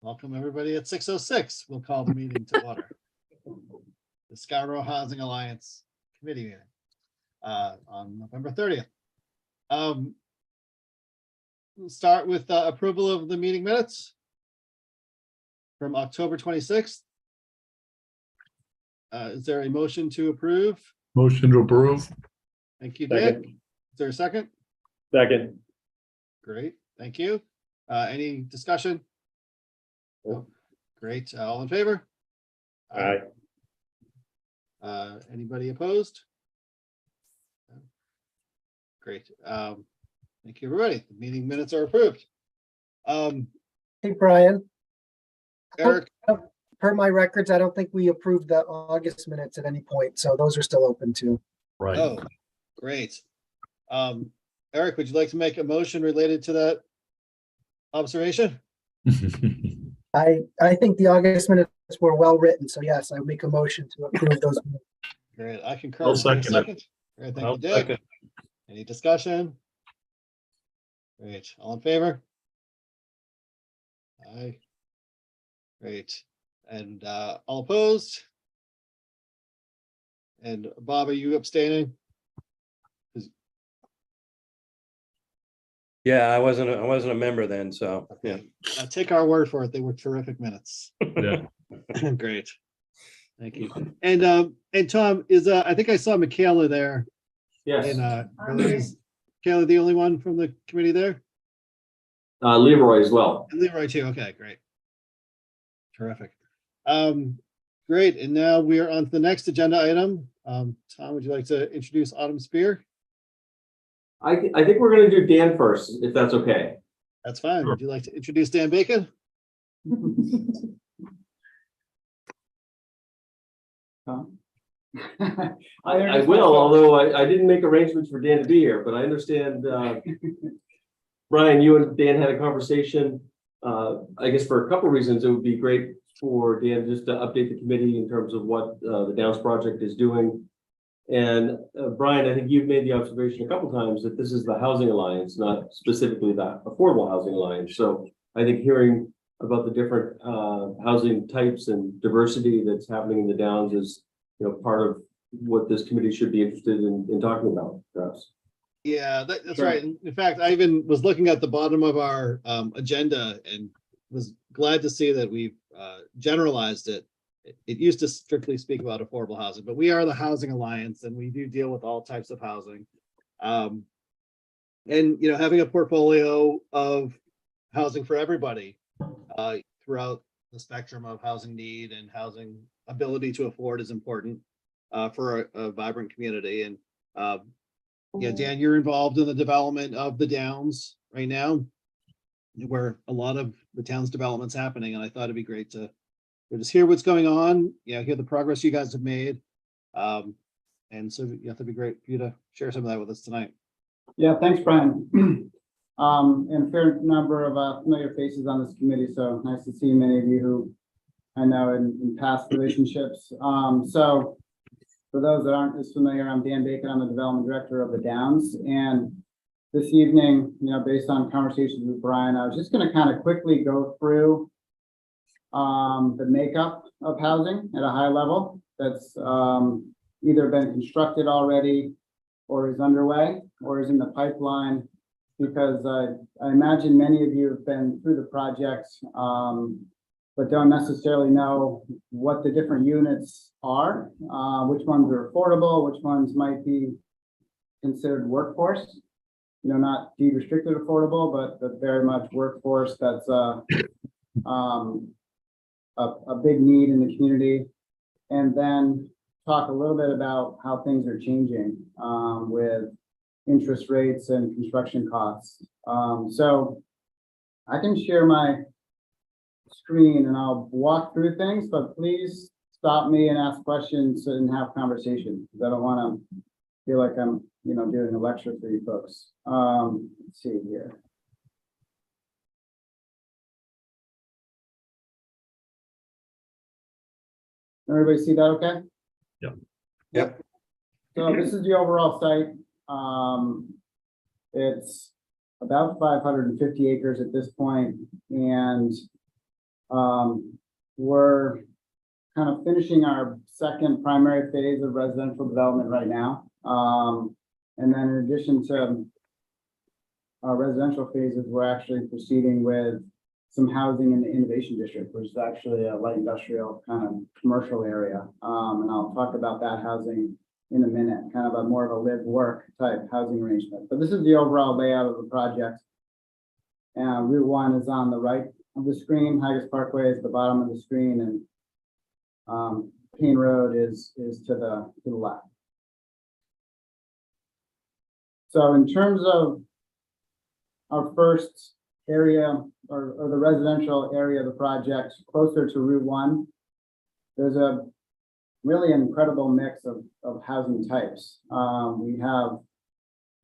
Welcome, everybody. At 6:06, we'll call the meeting to order. The Scarborough Housing Alliance Committee meeting on November 30th. We'll start with approval of the meeting minutes from October 26th. Is there a motion to approve? Motion to approve. Thank you, Dick. Second. Is there a second? Second. Great, thank you. Any discussion? No. Great, all in favor? Aye. Anybody opposed? No. Great. Thank you, everybody. The meeting minutes are approved. Hey, Brian, Eric, per my records, I don't think we approved the August minutes at any point, so those are still open too. Right. oh, great. Eric, would you like to make a motion related to that observation? I think the August minutes were well written, so yes, I make a motion to approve those. minutes. Great, I concur. I'll Is there a second it. Great, thank I'll you, Dick. second. Any discussion? Great, all in favor? Aye. Great, and all opposed? And Bob, are you abstaining? Yeah, I wasn't a member then, so, yeah. Take our word for it, they were terrific minutes. Yeah. Great. Thank you. And Tom, I think I saw Michaela there. Yes, And is Michaela the only one from the committee there? Leroy as well. And Leroy too, okay, great. Terrific. Great, and now we are on to the next agenda item. Tom, would you like to introduce Autumn Spear? I think we're gonna do Dan first, if that's okay. That's fine. Sure. Would you like to introduce Dan Bacon? I will, although I didn't make arrangements for Dan to be here, but I understand, Brian, you and Dan had a conversation. I guess for a couple of reasons, it would be great for Dan just to update the committee in terms of what the Downs project is doing. And Brian, I think you've made the observation a couple of times that this is the Housing Alliance, not specifically the Affordable Housing Alliance. So I think hearing about the different housing types and diversity that's happening in the Downs is, part of what this committee should be interested in talking about, perhaps. Yeah, that's Sure. right. In fact, I even was looking at the bottom of our agenda and was glad to see that we've generalized it. It used to strictly speak about affordable housing, but we are the Housing Alliance and we do deal with all types of housing. And, having a portfolio of housing for everybody throughout the spectrum of housing need and housing ability to afford is important for a vibrant community. And Dan, you're involved in the development of the Downs right now, where a lot of the town's development's happening. And I thought it'd be great to just hear what's going on, hear the progress you guys have made. And so it'd be great for you to share some of that with us tonight. Yeah, thanks, Brian. And a fair number of familiar faces on this committee, so nice to see many of you who I know in past relationships. So for those that aren't as familiar, I'm Dan Bacon. I'm the development director of the Downs. And this evening, based on conversations with Brian, I was just going to kind of quickly go through the makeup of housing at a high level that's either been constructed already or is underway or is in the pipeline, because I imagine many of you have been through the projects, but don't necessarily know what the different units are, which ones are affordable, which ones might be considered workforce, not deed restricted affordable, but very much workforce that's a big need in the community. And then talk a little bit about how things are changing with interest rates and construction costs. So I can share my screen and I'll walk through things, but please stop me and ask questions and have conversations, because I don't want to feel like I'm, doing a lecture for you folks. Let's see here. Everybody see that okay? Yep. So this is the overall site. It's about 550 acres at this point, and We're kind of finishing our second primary phase of residential development right now. And then in addition to our residential phases, we're actually proceeding with some housing in the Innovation District, which is actually a light industrial kind of commercial area. And I'll talk about that housing in a minute, kind of a more of a live work type housing arrangement. But this is the overall layout of the project. Route 1 is on the right of the screen, Haggis Parkway is the bottom of the screen, and Payne Road is to the left. So in terms of our first area or the residential area of the project closer to Route 1, there's a really incredible mix of housing types. We have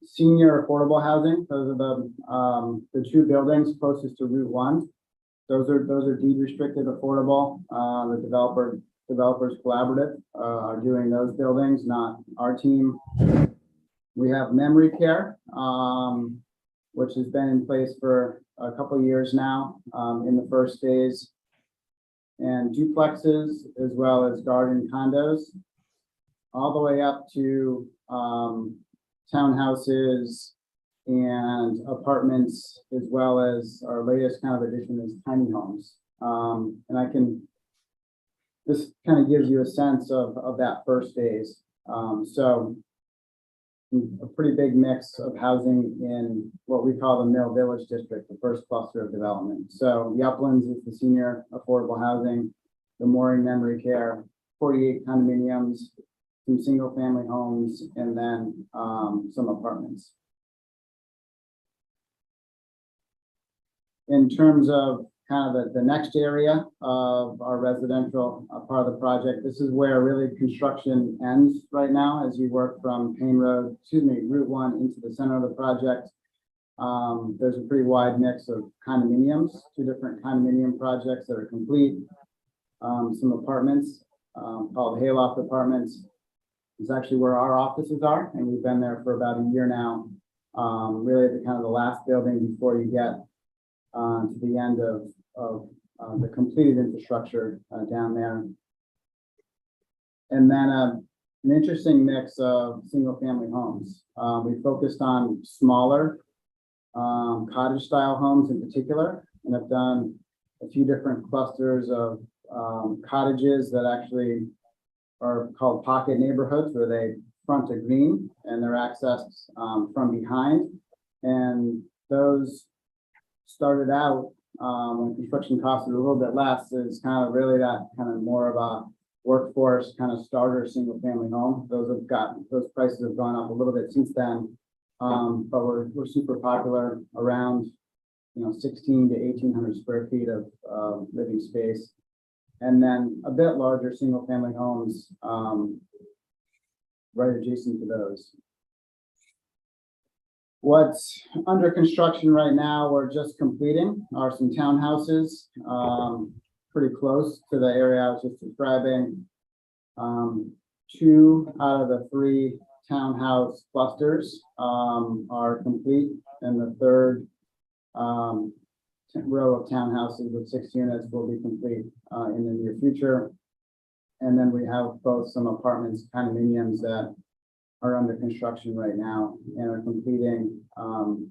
senior affordable housing. Those are the two buildings closest to Route 1. Those are deed restricted affordable. The developers collaborative are doing those buildings, not our team. We have memory care, which has been in place for a couple of years now in the first phase, and duplexes as well as garden condos, all the way up to townhouses and apartments, as well as our latest kind of addition is tiny homes. This kind of gives you a sense of that first phase. So a pretty big mix of housing in what we call the Mill Village District, the first cluster of development. So the Uplands is the senior affordable housing, the Mooring memory care, 48 condominiums, some single family homes, and then some apartments. In terms of kind of the next area of our residential part of the project, this is where really construction ends right now as you work from Route 1 into the center of the project. There's a pretty wide mix of condominiums, 2 different condominium projects that are complete. Some apartments called Hayloft Apartments is actually where our offices are, and we've been there for about a year now. Really the kind of the last building before you get to the end of the completed infrastructure down there. And then an interesting mix of single family homes. We focused on smaller cottage style homes in particular, and have done a few different clusters of cottages that actually are called pocket neighborhoods, where they front a green and they're accessed from behind. And those started out when construction costs are a little bit less, is kind of really that kind of more of a workforce kind of starter single family home. Those prices have gone up a little bit since then, but we're super popular around 16 to 1800 square feet of living space, and then a bit larger single family homes right adjacent to those. What's under construction right now, we're just completing, are some townhouses, pretty close to the area I was just describing. 2 out of the 3 townhouse clusters are complete, and the third row of townhouses with 6 units will be complete in the near future. And then we have both some apartments, condominiums that are under construction right now and are completing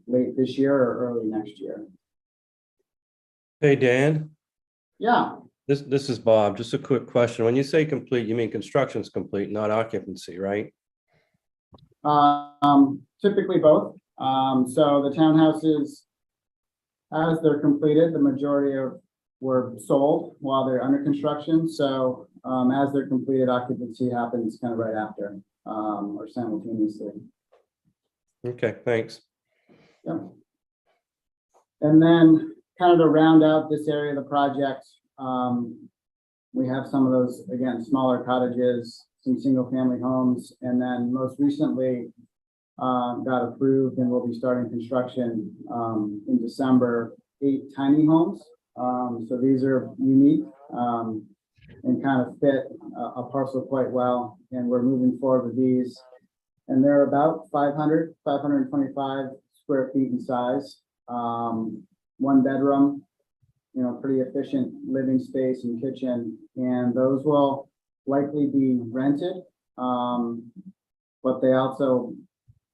late this year or early next year. Hey, Dan, Yeah, this is Bob. Just a quick question. When you say complete, you mean construction's complete, not occupancy, right? typically both. So the townhouses, as they're completed, the majority were sold while they're under construction. So as they're completed, occupancy happens kind of right after or simultaneously. Okay, thanks. Yeah. And then kind of to round out this area of the project, we have some of those, again, smaller cottages, some single family homes, and then most recently got approved and will be starting construction in December, 8 tiny homes. So these are unique and kind of fit a parcel quite well, and we're moving forward with these. And they're about 525 square feet in size, 1 bedroom, pretty efficient living space and kitchen, and those will likely be rented. But they also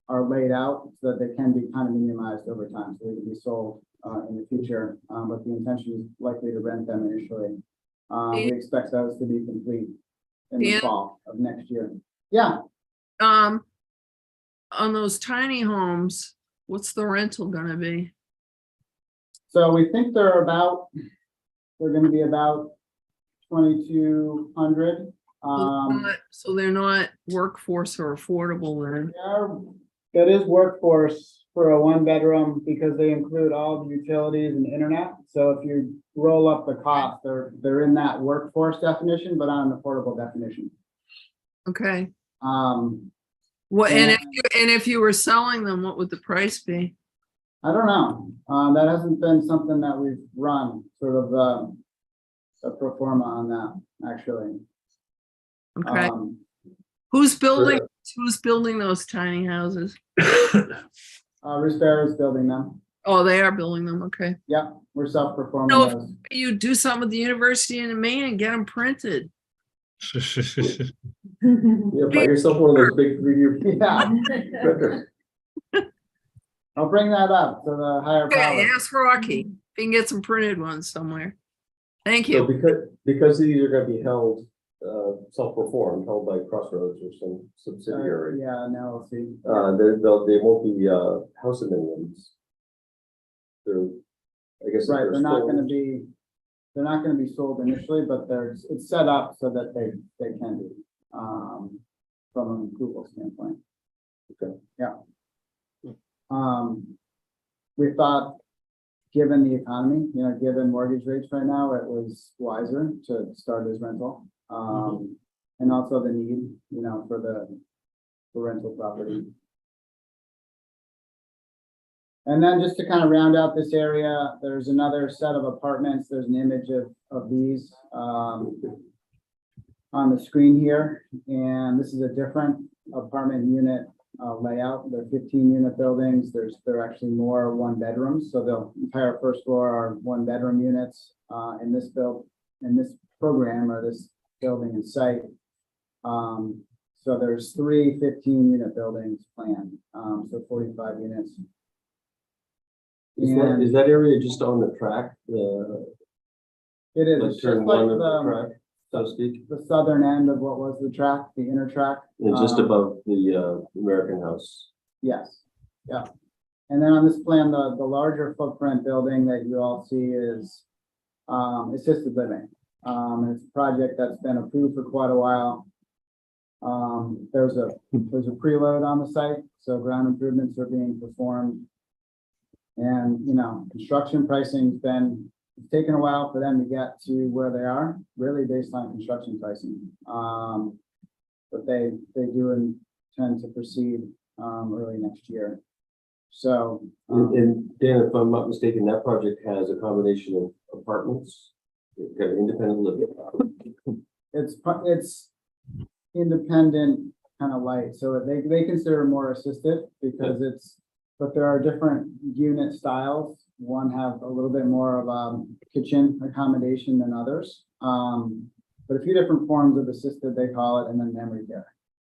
are laid out so that they can be condominiumized over time, so they can be sold in the future. But the intention is likely to rent them initially. We expect those to be complete in the Yeah. fall of next year. Yeah, On those tiny homes, what's the rental gonna be? so we think they're gonna be about 2,200. So they're not workforce or affordable then? That is workforce for a one bedroom because they include all the utilities and internet. So if you roll up the cost, they're in that workforce definition, but on an affordable definition. Okay, Um, what, Yeah. and if you were selling them, what would the price be? I don't know. That hasn't been something that we've run sort of, a pro forma on that, actually. Okay, Um, who's building those tiny houses? Roos is building them. Oh, they are building them, okay. Yep, we're self-performing No, those. You do something with the University in Maine and get them printed. Yeah, buy yourself one of those big 3D Yeah, printers. I'll bring that up to the higher Okay, power. ask Rocky if he can get some printed ones somewhere. Thank So you. because these are gonna be held, self-performed, held by Crossroads or some subsidiary, Yeah, now we'll see. they won't be, house amendments. They're, I guess. Right, they're not still- gonna be, they're not gonna be sold initially, but it's set up so that they can be, from an approval standpoint. Okay. Yeah. We thought, given the economy, given mortgage rates right now, it was wiser to start as rental. And also the need, for the rental property. And then just to kind of round out this area, there's another set of apartments. There's an image of these on the screen here. And this is a different apartment unit layout. They're 15-unit buildings. They're actually more one bedrooms. So the entire first floor are one bedroom units in this program or this building and site. So there's 3 15-unit buildings planned, so 45 units. Is that area just on the track, It is, like it's just turn like one of the track, so to speak? the southern end of what was the track, the inner track. And just Um, above the, American House. Yes, yeah. And then on this plan, the larger footprint building that you all see is assisted living. It's a project that's been approved for quite a while. There's a preload on the site, so ground improvements are being performed. And, construction pricing's it's taken a while for them to get to where they are, really based on construction pricing. But they do intend to proceed early next year. So, And Dan, if I'm not mistaken, that project has a combination of apartments, kind of independent living. it's independent kind of light, so they consider more assisted because but there are different unit styles. One have a little bit more of kitchen accommodation than others. But a few different forms of assisted, they call it, and then memory care.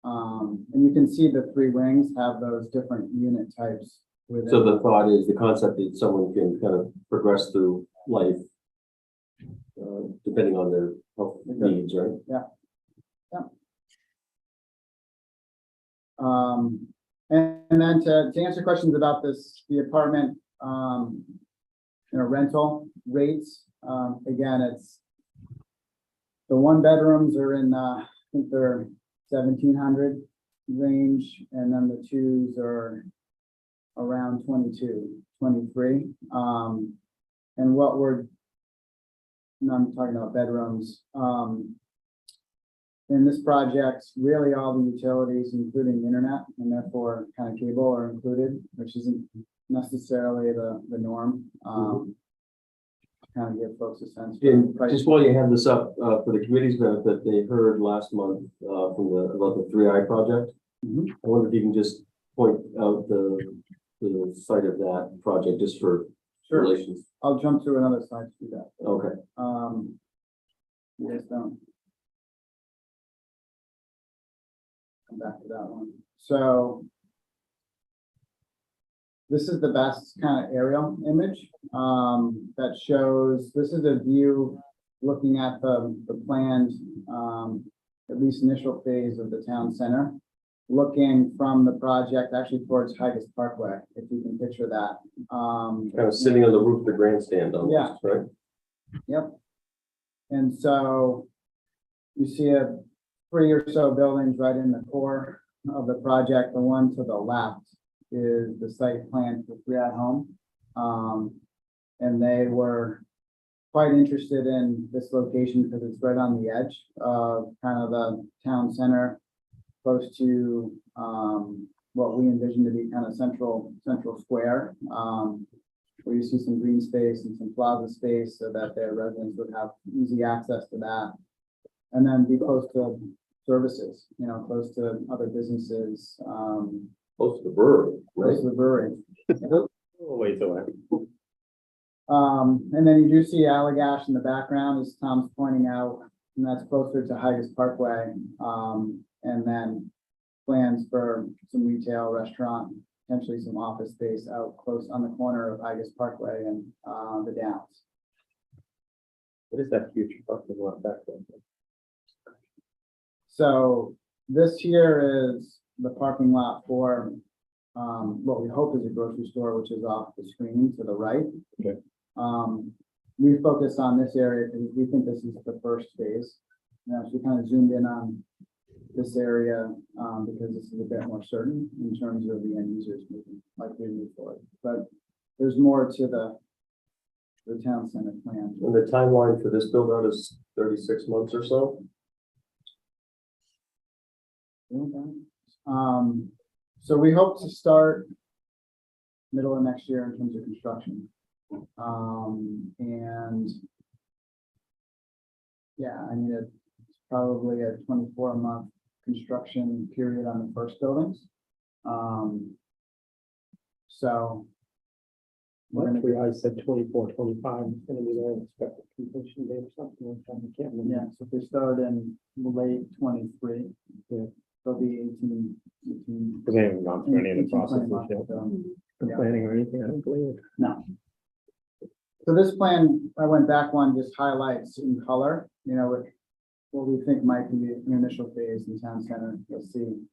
And you can see the 3 wings have those different unit types within. So the thought is, the concept is someone can kind of progress through life, depending on their health needs, right? And then to answer questions about the apartment, rental rates, again, it's the 1 bedrooms are in, I think they're 1,700 range, and then the 2s are around 22, 23. And I'm talking about bedrooms. In this project, really all the utilities, including internet, and therefore kind of cable are included, which isn't necessarily the norm. Kind of give folks a sense. for And price. just while you have this up, for the committee's benefit, they heard last month, about the 3I project. Mhm. I wonder if you can just point out the site of that project, just for Sure. relations? I'll jump to another slide to do that. Okay. You guys don't. Come back to that one. So this is the best kind of aerial image that shows, this is a view looking at the planned, at least initial phase of the town center, looking from the project actually towards Higas Parkway, if you can picture that. Kind of sitting on the roof of the grandstand almost, right? Yep. And so you see 3 or so buildings right in the core of the project. The one to the left is the site plan for Free at Home. And they were quite interested in this location because it's right on the edge of kind of the town center, close to what we envision to be kind of central square, where you see some green space and some plaza space so that their residents would have easy access to that. And then be close to services, you know, close to other businesses, Close to the brewery, right? close to the brewery. Ways away. And then you do see Allagash in the background, as Tom's pointing out, and that's closer to Higas Parkway. And then plans for some retail, restaurant, potentially some office space out close on the corner of Higas Parkway and the Downs. What is that future parking lot back there? So this here is the parking lot for what we hope is a grocery store, which is off the screen to the right. Okay. We focused on this area because we think this is the first phase. Now, so we kind of zoomed in on this area because this is a bit more certain in terms of the end users moving, like we move forward. But there's more to the town center plan. And the timeline for this build out is 36 months or so? So we hope to start middle of next year in terms of construction. And yeah, I mean, it's probably a 24-month construction period on the first buildings. So we're gonna, I said 24, 25, it's gonna be their expected completion date or something like that, I can't remember. yeah, so if we start in late 23, there'll be 18. Because they haven't gone through any of the 18, 20 processes months, yet, so, the yeah. planning or anything, I don't believe. No. So this plan, I went back one, just highlights in color, you know, what we think might be an initial phase in town center. You'll see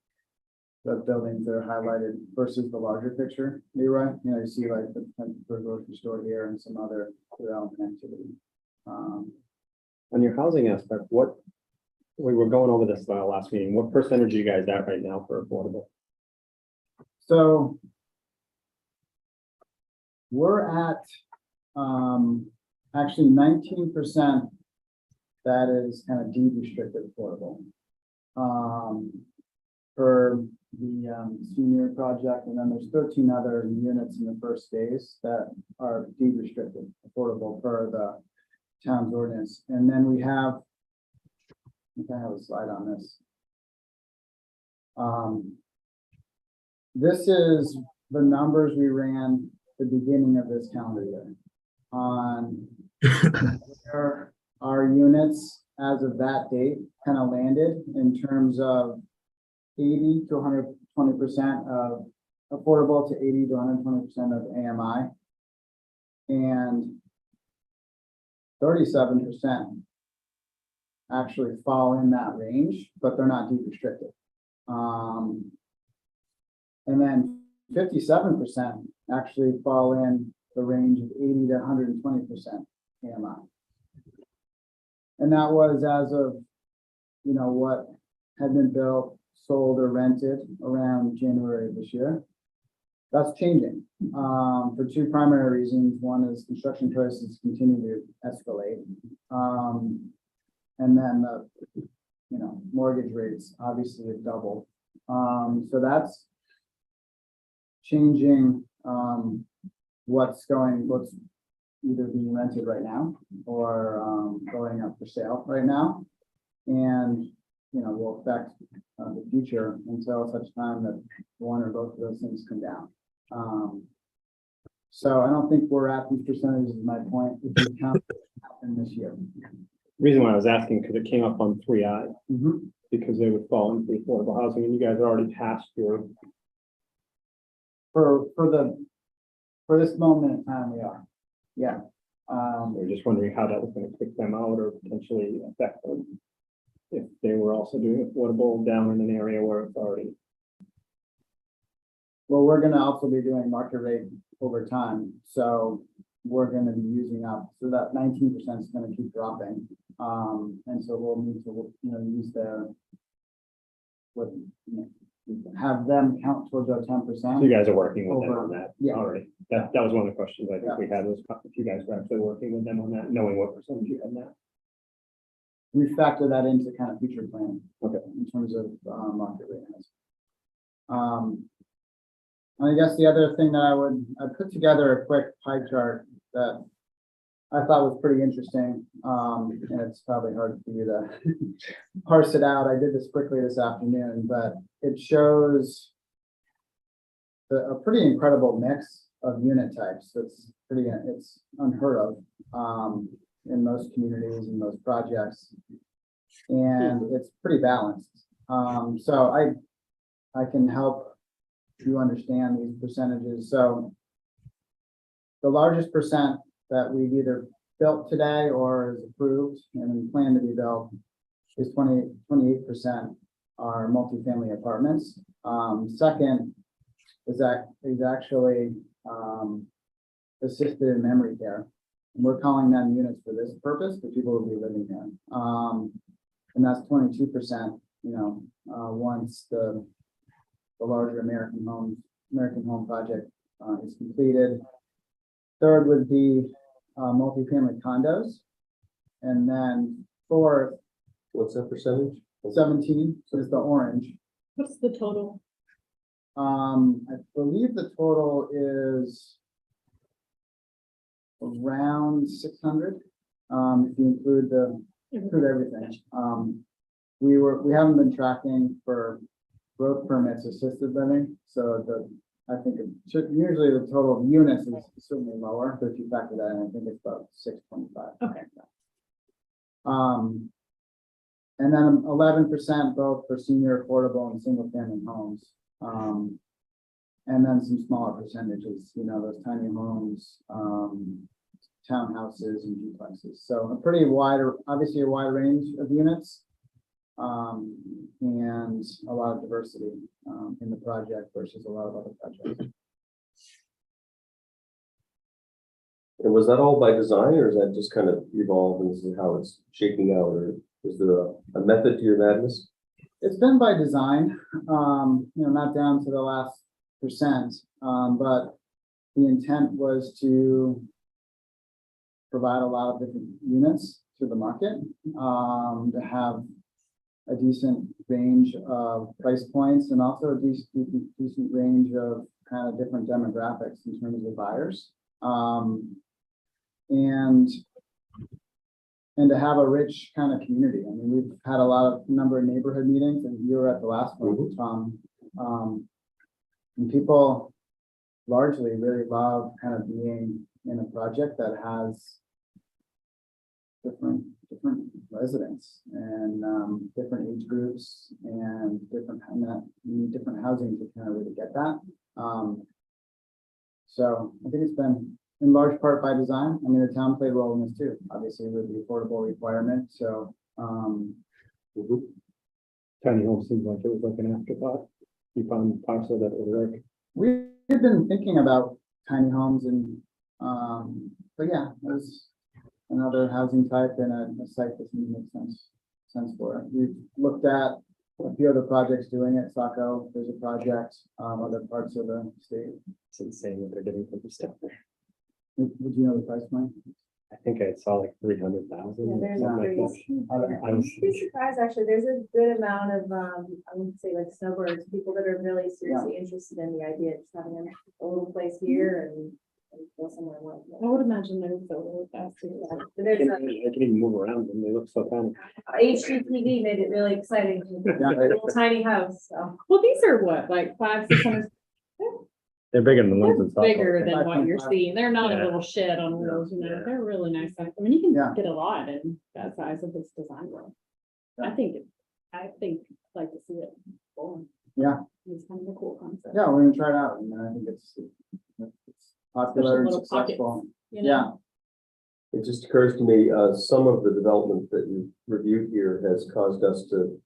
the buildings that are highlighted versus the larger picture, Leroy. You know, you see like the potential for a grocery store here and some other development activity. On your housing aspect, we were going over this last meeting, what percentage are you guys at right now for affordable? So we're at actually 19% that is kind of deed restricted affordable. For the senior project, and then there's 13 other units in the first phase that are deed restricted affordable per the town's ordinance. And then we have, I think I have a slide on this. This is the numbers we ran the beginning of this calendar year on where our units as of that date kind of landed in terms of 80 to 120% of affordable to 80 to 120% of AMI. And 37% actually fall in that range, but they're not deed restricted. And then 57% actually fall in the range of 80 to 120% AMI. And that was as of, you know, what had been built, sold or rented around January of this year. That's changing for two primary reasons. One is construction prices continue to escalate. And then the, you know, mortgage rates obviously have doubled. So that's changing what's either being rented right now or going up for sale right now. And, you know, will affect the future until such time that one or both of those things come down. So I don't think we're at these percentages, is my point, if you count in this year. Reason why I was asking, because it came up on 3I, Mhm. because they would fall into the affordable housing, and you guys already passed your, For this moment in time, we are, yeah. we're just wondering how that was gonna kick them out or potentially affect them. If they were also doing affordable down in an area where it's already, Well, we're gonna also be doing market rate over time, so we're gonna be using up, so that 19% is gonna keep dropping. And so we'll need to, use their, what, have them count towards our 10%. so you guys are working with them on that Yeah. already. That was one of the questions I think we had, was if you guys were actually working with them on that, knowing what percentage you had now. We factor that into kind of future planning. Okay. In terms of, market rate. I guess the other thing that I put together a quick pie chart that I thought was pretty interesting. And it's probably hard for you to parse it out. I did this quickly this afternoon, but it shows a pretty incredible mix of unit types. It's unheard of, in most communities and most projects. And it's pretty balanced. So I can help you understand these percentages. So the largest percent that we've either built today or is approved and plan to be built is 28% are multifamily apartments. Second is actually assisted in memory care. And we're calling them units for this purpose, but people will be living there. And that's 22%, once the larger American Home Project is completed. Third would be multifamily condos. And then fourth, What's that percentage? 17 is the orange. What's the total? I believe the total is around 600, if you include everything. We haven't been tracking for growth permits assisted living, so I think usually the total of units is certainly lower, but if you factor that in, I think it's about 625. Okay. And then 11% both for senior affordable and single family homes. And then some smaller percentages, those tiny homes, townhouses and duplexes. So obviously a wide range of units. And a lot of diversity in the project versus a lot of other projects. And was that all by design, or is that just kind of evolved and this is how it's shaking out, or is there a method to your madness? It's been by design, not down to the last percent, but the intent was to provide a lot of different units to the market, to have a decent range of price points and also a decent range of kind of different demographics in terms of buyers. And to have a rich kind of community. I mean, we've had a number of neighborhood meetings, and you were at the last one, Tom. And people largely really love kind of being in a project that has different residents and different age groups and different housing to kind of really get that. So I think it's been in large part by design. I mean, the town played a role in this too, obviously with the affordable requirement. So tiny home seems like it was like an afterthought. You found parcel that would work. we've been thinking about tiny homes and but yeah, it was another housing type and a site that seemed to make sense for it. We've looked at a few other projects doing it. Saco, there's a project, other parts of the state. It's insane what they're getting for the stuff there. Would you know the price point? I think I saw like 300,000. Yeah, there's something like increase. that. I I'm was- pretty surprised, actually, there's a good amount of, I wouldn't say like snowbirds, people that are really seriously interested in the idea of just having a little place here and go somewhere. I would imagine they would go really fast too. So I there's can a even move around them. They look so tiny. HGTV made it really exciting, a little tiny house, so. Well, these are what, like 500-600? They're bigger than the ones in They're South. bigger than what you're 5.5. seeing. They're not a Yeah. little shed on wheels, you know, Yeah. they're really nice. I mean, you Yeah. can get a lot in that size of this design world. I think, I'd like to see it. Going. Yeah. It's kind of a cool concept. Yeah, we're gonna try it out. I mean, I think it's popular and little pockets. successful. You know? Yeah, It just occurs to me, some of the development that you reviewed here has caused us to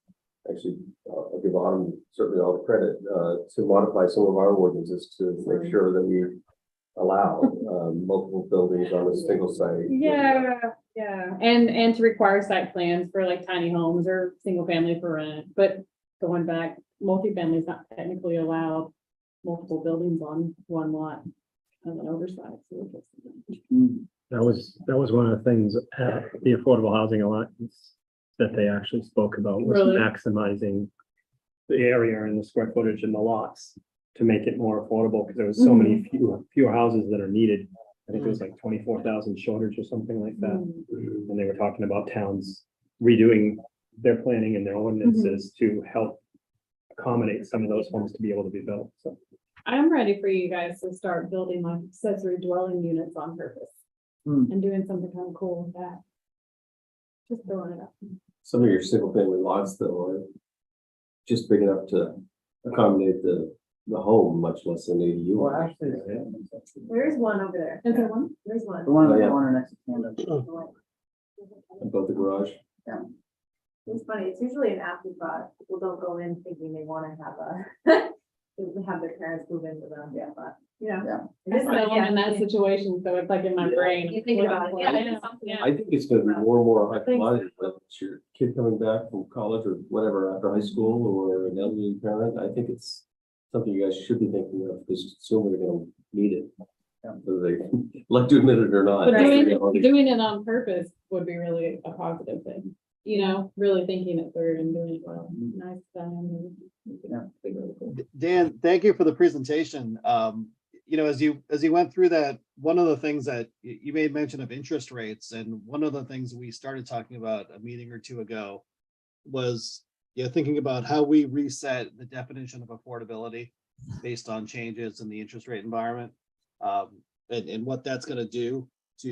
actually, I'll give Autumn certainly all the credit, to modify some of our ordinances to make sure that we allow, multiple buildings on a single site. Yeah, and to require site plans for like tiny homes or single family for rent, but going back, multifamily is not technically allowed multiple buildings on one lot as an oversight. So it's- Mm, That was one of the things at the Affordable Housing Alliance that they actually spoke about was Really? maximizing the area and the square footage in the lots to make it more affordable, because there was so many fewer houses that are needed. I think it was like 24,000 shortage or something like that. Mm. And they were talking about towns redoing their planning and their ordinances to help accommodate some of those homes to be able to be built, so. I'm ready for you guys to start building like accessory dwelling units on purpose. Hmm. And doing something kind of cool with that. Just throwing it up. Some of your single family lots though are just big enough to accommodate the home, much less an ADU. well, actually, There's one over there. Is there one? There's one. the one in Oh, the yeah. corner next to Canada. Above the garage. It's funny, it's usually an afterthought. People don't go in thinking they want to have a, to have their parents move in with them, yeah, but, you know. Yeah. it is I'm like, in yeah, that situation, so it's like in my Yeah. brain. You think about it, yeah. I know, it's something yeah. I think it's gonna be more and more high I think so. commodity, whether it's your kid coming back from college or whatever after high school or an elderly parent. I think it's something you guys should be thinking of, because consumers are gonna need it. Whether they like to admit it or not. But That's the doing, reality. doing it on purpose would be really a positive thing, you know, really thinking it through and doing it well. Nice. Yeah. Be really cool. Dan, thank you for the presentation. You know, as you went through that, one of the things that you made mention of interest rates, and one of the things we started talking about a meeting or two ago was, you know, thinking about how we reset the definition of affordability based on changes in the interest rate environment. And what that's gonna do to,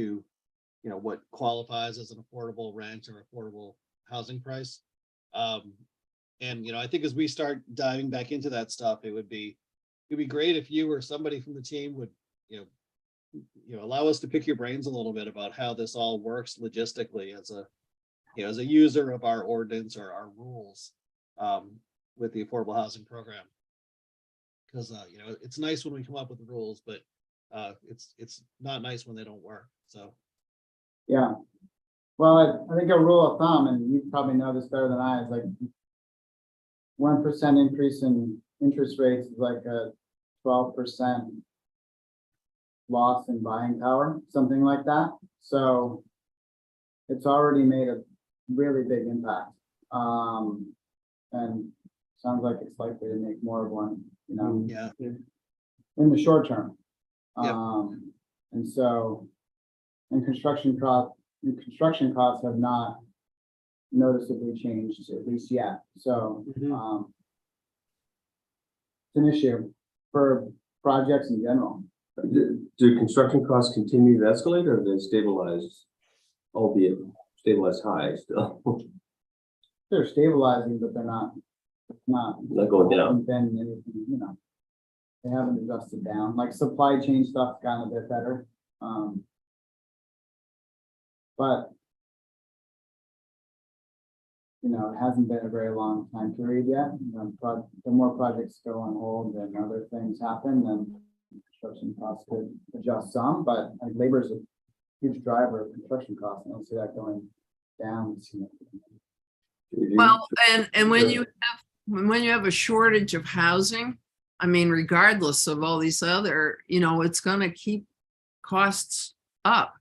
you know, what qualifies as an affordable rent or affordable housing price. And, you know, I think as we start diving back into that stuff, it'd be great if you or somebody from the team would, you know, allow us to pick your brains a little bit about how this all works logistically as a, you know, as a user of our ordinance or our rules, with the affordable housing program. Because, you know, it's nice when we come up with rules, but it's not nice when they don't work, so. Yeah. Well, I think a rule of thumb, and you probably know this better than I, is like 1% increase in interest rates is like a 12% loss in buying power, something like that. So it's already made a really big impact. And sounds like it's likely to make more of one, you know, Yeah, in the short term. Yep. And so, and construction costs have not noticeably changed, at least yet, so, Mhm. it's an issue for projects in general. Do construction costs continue to escalate, or have they stabilized, albeit stabilized high still? They're stabilizing, but they're not Not going down. Been anything, you know. They haven't adjusted down, like supply chain stuff's gotten a bit better, but you know, it hasn't been a very long time period yet. You know, the more projects go on hold and other things happen, then construction costs could adjust some, but like labor is a huge driver of construction costs. I don't see that going down. Well, and when you have a shortage of housing, I mean, regardless of all these other, you know, it's gonna keep costs up.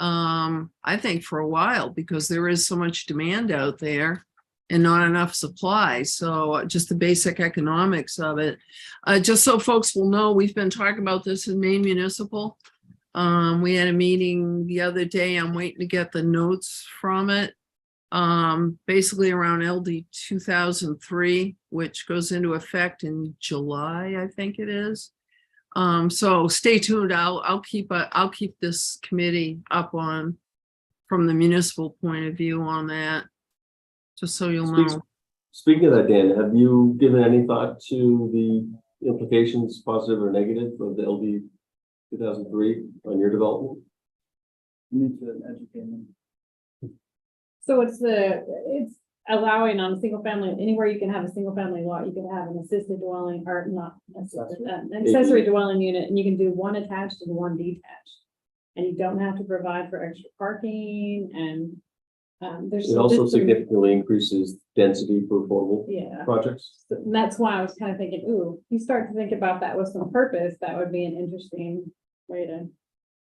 I think for a while, because there is so much demand out there and not enough supply. So just the basic economics of it. Just so folks will know, we've been talking about this in Maine Municipal. We had a meeting the other day. I'm waiting to get the notes from it. Basically around LD 2003, which goes into effect in July, I think it is. So stay tuned. I'll keep this committee up on, from the municipal point of view on that, just so you'll know. Speaking of that, Dan, have you given any thought to the implications, positive or negative, of the LD 2003 on your development? Need to educate them. So it's allowing on a single family, anywhere you can have a single family lot, you can have an assisted dwelling, or not, assisted, an accessory dwelling unit, and you can do one attached and one detached. And you don't have to provide for extra parking, and there's. It also just some- significantly increases density for affordable Yeah. projects. And that's why I was kind of thinking, ooh, if you start to think about that with some purpose, that would be an interesting way to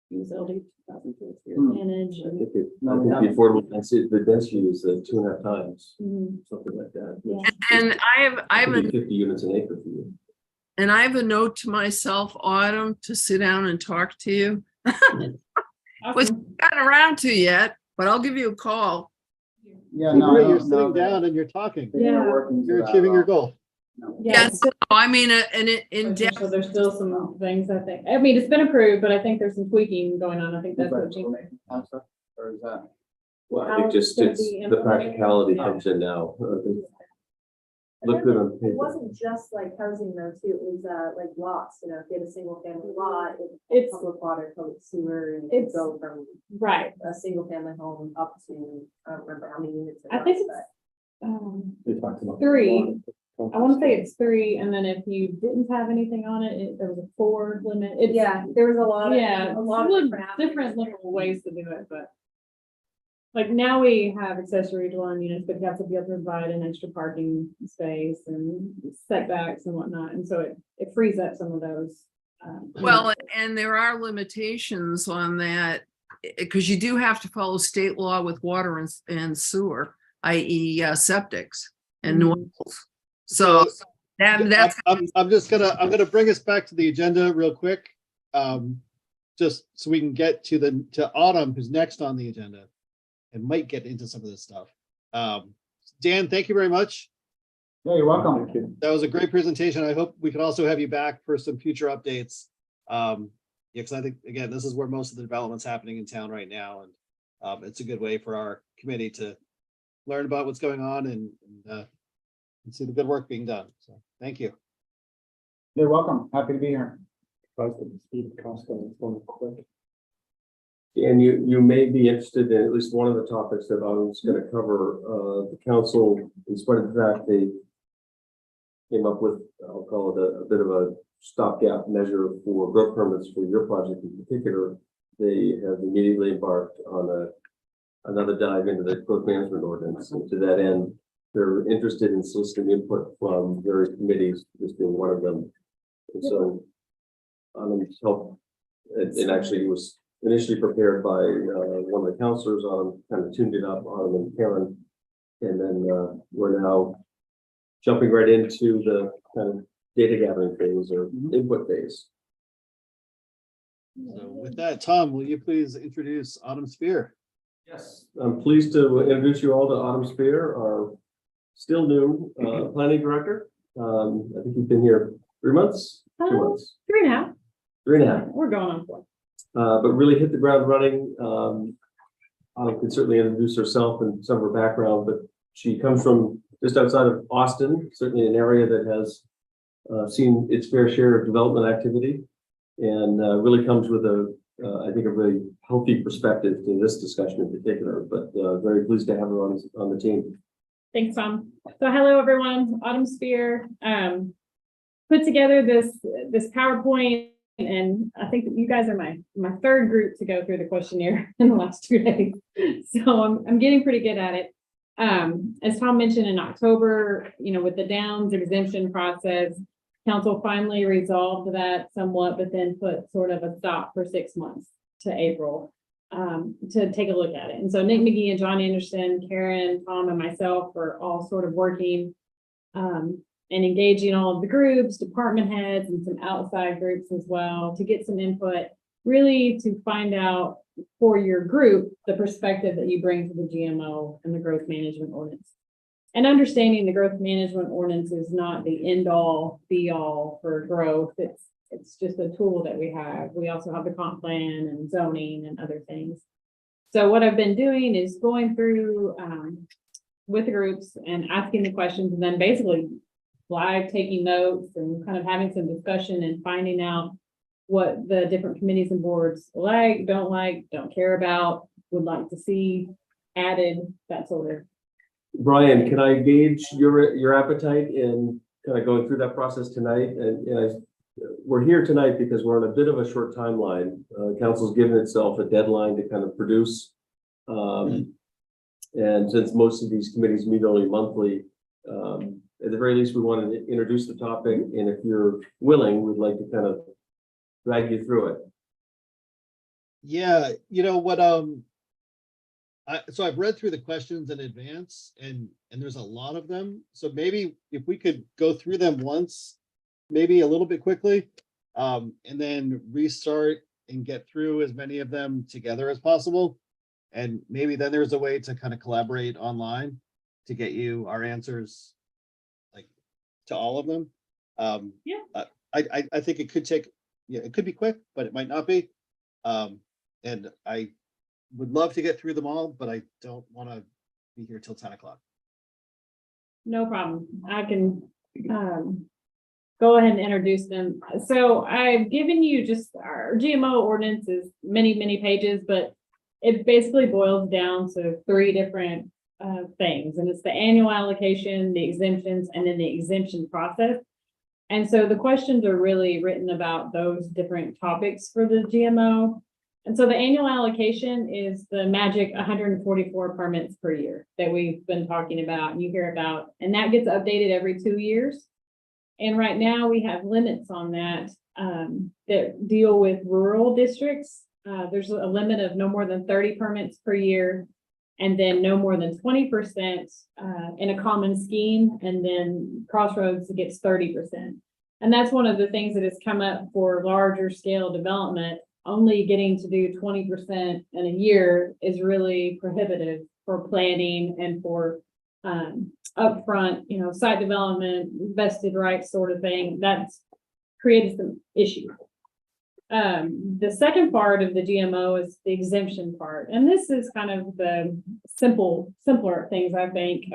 use LD 2002 to your advantage. I and- think the affordable density, the density is 2.5 times, Mhm. something like that. Yeah. which And is- I have could be a 50 units an acre for you. And I have a note to myself, Autumn, to sit down and talk to you. Was Awesome. gotten around to yet, but I'll give you a call. Yeah, You're no, I great, you're don't know sitting that down and you're talking. they're Yeah. working to You're that achieving your level. goal. No. Yes, I mean, and it in depth. So there's still some things I think, I mean, it's been approved, but I think there's some tweaking going on. I think that's what Jean. Or is that? Well, I How think it's just gonna it's be the implemented. practicality Yeah. comes in now. And Look then good on It paper. wasn't just like housing though, too, it was like lots, you know, if you had a single family lot, It's- public water, public sewer, and It's- go from Right. a single family home up to, I don't remember how many units. it I think was, it's, but- We talked about. Three. I want to say it's 3, and then if you didn't have anything on it, there was a 4 limit. It's, Yeah, there was a lot of. yeah, A lot of different avenues. little ways to do it, but. Like now we have accessory dwelling units, but you have to be able to provide an extra parking space and setbacks and whatnot, and so it frees up some of those. Well, and there are limitations on that, because you do have to follow state law with water and sewer, i.e. Septics and Mhm. wells. So that's, I'm just I'm gonna bring us back to the agenda real quick. Just so we can get to Autumn, who's next on the agenda, and might get into some of this stuff. Dan, thank you very much. Yeah, you're welcome. Thank you. That was a great presentation. I hope we could also have you back for some future updates. Yeah, because I think, again, this is where most of the development's happening in town right now, and it's a good way for our committee to learn about what's going on and see the good work being done. So, thank you. You're welcome. Happy to be here. Surprised at the speed of Costco, it's going quick. And you may be interested in at least one of the topics that I was going to cover. The council, in spite of the fact they came up with, I'll call it a bit of a stopgap measure for growth permits for your project in particular. They have immediately embarked on another dive into the growth management ordinance. And to that end, they're interested in soliciting input from various committees, this being one of them. And so help, it actually was initially prepared by one of the counselors on, kind of tuned it up on and Karen. And then we're now jumping right into the kind of data gathering phase or input phase. So with that, Tom, will you please introduce Autumn Spear? Yes, I'm pleased to introduce you all to Autumn Spear, our still new planning director. I think you've been here 3 months, 2 months, 3.5. 3.5. We're going on 4. But really hit the ground running. Autumn can certainly introduce herself and some of her background, but she comes from just outside of Austin, certainly an area that has seen its fair share of development activity, and really comes with I think a really healthy perspective to this discussion in particular, but very pleased to have her on the team. Thanks, Tom. So hello, everyone. Autumn Spear put together this PowerPoint, and I think that you guys are my third group to go through the questionnaire in the last 2 days. So I'm getting pretty good at it. As Tom mentioned in October, with the Downs exemption process, council finally resolved that somewhat, but then put sort of a stop for 6 months to April to take a look at it. And so Nick McGee and John Anderson, Karen, Tom, and myself are all sort of working and engaging all of the groups, department heads, and some outside groups as well to get some input, really to find out for your group the perspective that you bring to the GMO and the growth management ordinance. And understanding the growth management ordinance is not the end all be all for growth. It's just a tool that we have. We also have the comp plan and zoning and other things. So what I've been doing is going through, with the groups and asking the questions, and then basically live taking notes and kind of having some discussion and finding out what the different committees and boards like, don't care about, would like to see added, that sort of. Brian, can I gauge your appetite in kind of going through that process tonight? We're here tonight because we're on a bit of a short timeline. Council's given itself a deadline to kind of produce. And since most of these committees meet only monthly, at the very least, we wanted to introduce the topic. And if you're willing, we'd like to kind of drag you through it. Yeah, you know what, so I've read through the questions in advance and there's a lot of them. So maybe if we could go through them once, maybe a little bit quickly, and then restart and get through as many of them together as possible. And maybe then there's a way to kind of collaborate online to get you our answers, like, to all of them. Yeah. I think it could take, yeah, it could be quick, but it might not be. And I would love to get through them all, but I don't want to be here till 10 o'clock. No problem. I can go ahead and introduce them. So I've given you just our GMO ordinance is many, many pages, but it basically boils down to three different things. And it's the annual allocation, the exemptions, and then the exemption process. And so the questions are really written about those different topics for the GMO. And so the annual allocation is the magic 144 permits per year that we've been talking about and you hear about, and that gets updated every 2 years. And right now we have limits on that that deal with rural districts. There's a limit of no more than 30 permits per year, and then no more than 20% in a common scheme, and then Crossroads gets 30%. And that's one of the things that has come up for larger scale development. Only getting to do 20% in a year is really prohibitive for planning and for upfront, site development, vested rights sort of thing. That's created some issues. The second part of the GMO is the exemption part. And this is kind of the simpler things, I think.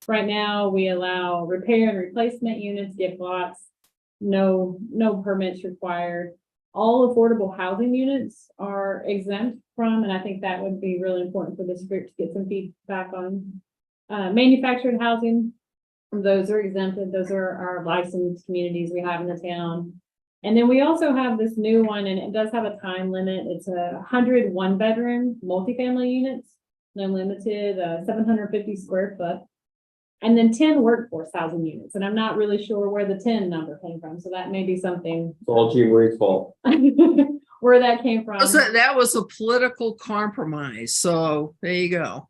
Right now, we allow repair and replacement units, gift lots, no permits required. All affordable housing units are exempt from, and I think that would be really important for this group to get some feedback on. Manufactured housing, those are exempted. Those are our licensed communities we have in the town. And then we also have this new one, and it does have a time limit. It's 100 one-bedroom multifamily units, no limited, 750 square foot. And then 10 workforce housing units. And I'm not really sure where the 10 number came from. So that may be something It's all Jean Marie's fault. where that came from. That was a political compromise. So there you go.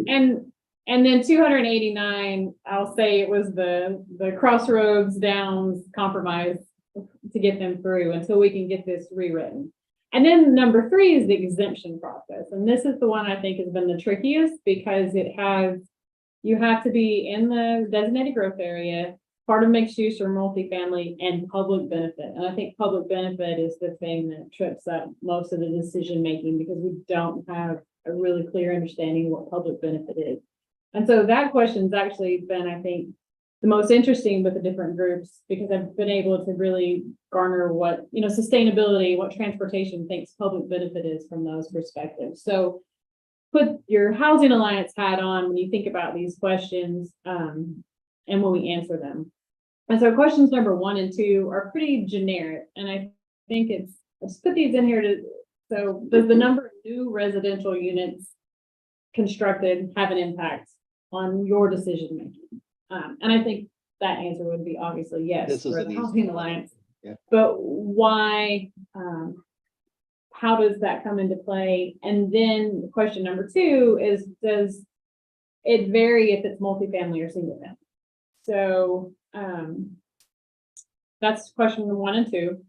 And then 289, I'll say it was the Crossroads Downs compromise to get them through until we can get this rewritten. And then number 3 is the exemption process. And this is the one I think has been the trickiest because you have to be in the designated growth area, part of mixed use or multifamily, and public benefit. And I think public benefit is the thing that trips up most of the decision making because we don't have a really clear understanding of what public benefit is. And so that question's actually been, I think, the most interesting with the different groups because I've been able to really garner what, sustainability, what transportation thinks public benefit is from those perspectives. So put your Housing Alliance hat on when you think about these questions and when we answer them. And so questions number 1 and 2 are pretty generic. And I think let's put these in here so does the number of new residential units constructed have an impact on your decision making? And I think that answer would be obviously yes This is for an the easy Housing one. Alliance. Yeah. But why, how does that come into play? And then question number 2 is, does it vary if it's multifamily or single family? So that's question 1 and 2.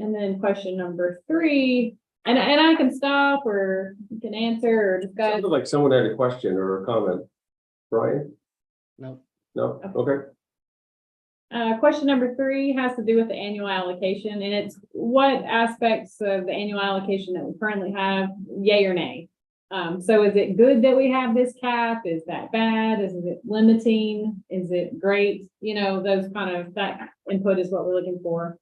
And then question number 3, and I can stop or you can answer or discuss. Sounded like someone had a question or a comment. Brian? No, No? Okay. Question number 3 has to do with the annual allocation, and it's what aspects of the annual allocation that we currently have, yay or nay? So is it good that we have this cap? Is that bad? Is it limiting? Is it great? You know, those kind of, that input is what we're looking for.